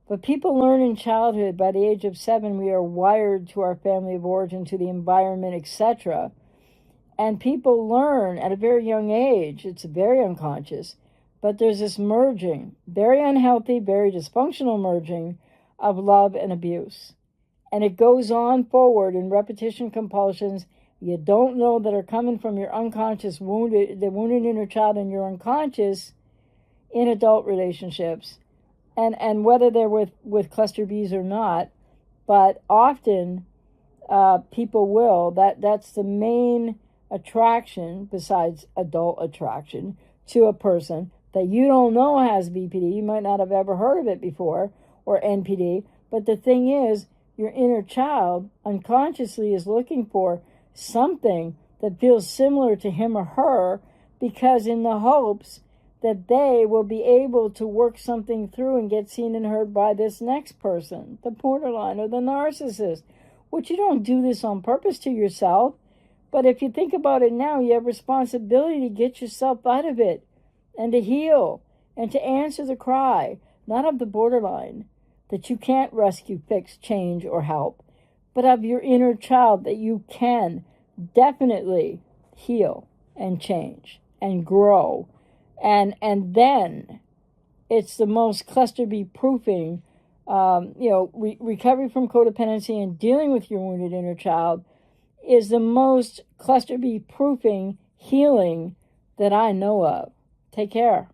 But people learn in childhood, by the age of 7, we are wired to our family of origin, to the environment, etc. And people learn at a very young age, it's very unconscious, but there's this merging, very unhealthy, very dysfunctional merging of love and abuse. And it goes on forward in repetition compulsions you don't know that are coming from your unconscious the wounded inner child in your unconscious in adult relationships. And whether they're with cluster Bs or not, but often people will. That's the main attraction, besides adult attraction, to a person that you don't know has BPD. You might not have ever heard of it before, or NPD. But the thing is, your inner child unconsciously is looking for something that feels similar to him or her, because in the hopes that they will be able to work something through and get seen and heard by this next person, the borderline or the narcissist. Which you don't do this on purpose to yourself, but if you think about it now, you have responsibility to get yourself out of it and to heal and to answer the cry, not of the borderline, that you can't rescue, fix, change, or help, but of your inner child that you can definitely heal and change and grow. And then it's the most cluster B proofing, recovery from codependency and dealing with your wounded inner child is the most cluster B proofing healing that I know of. Take care.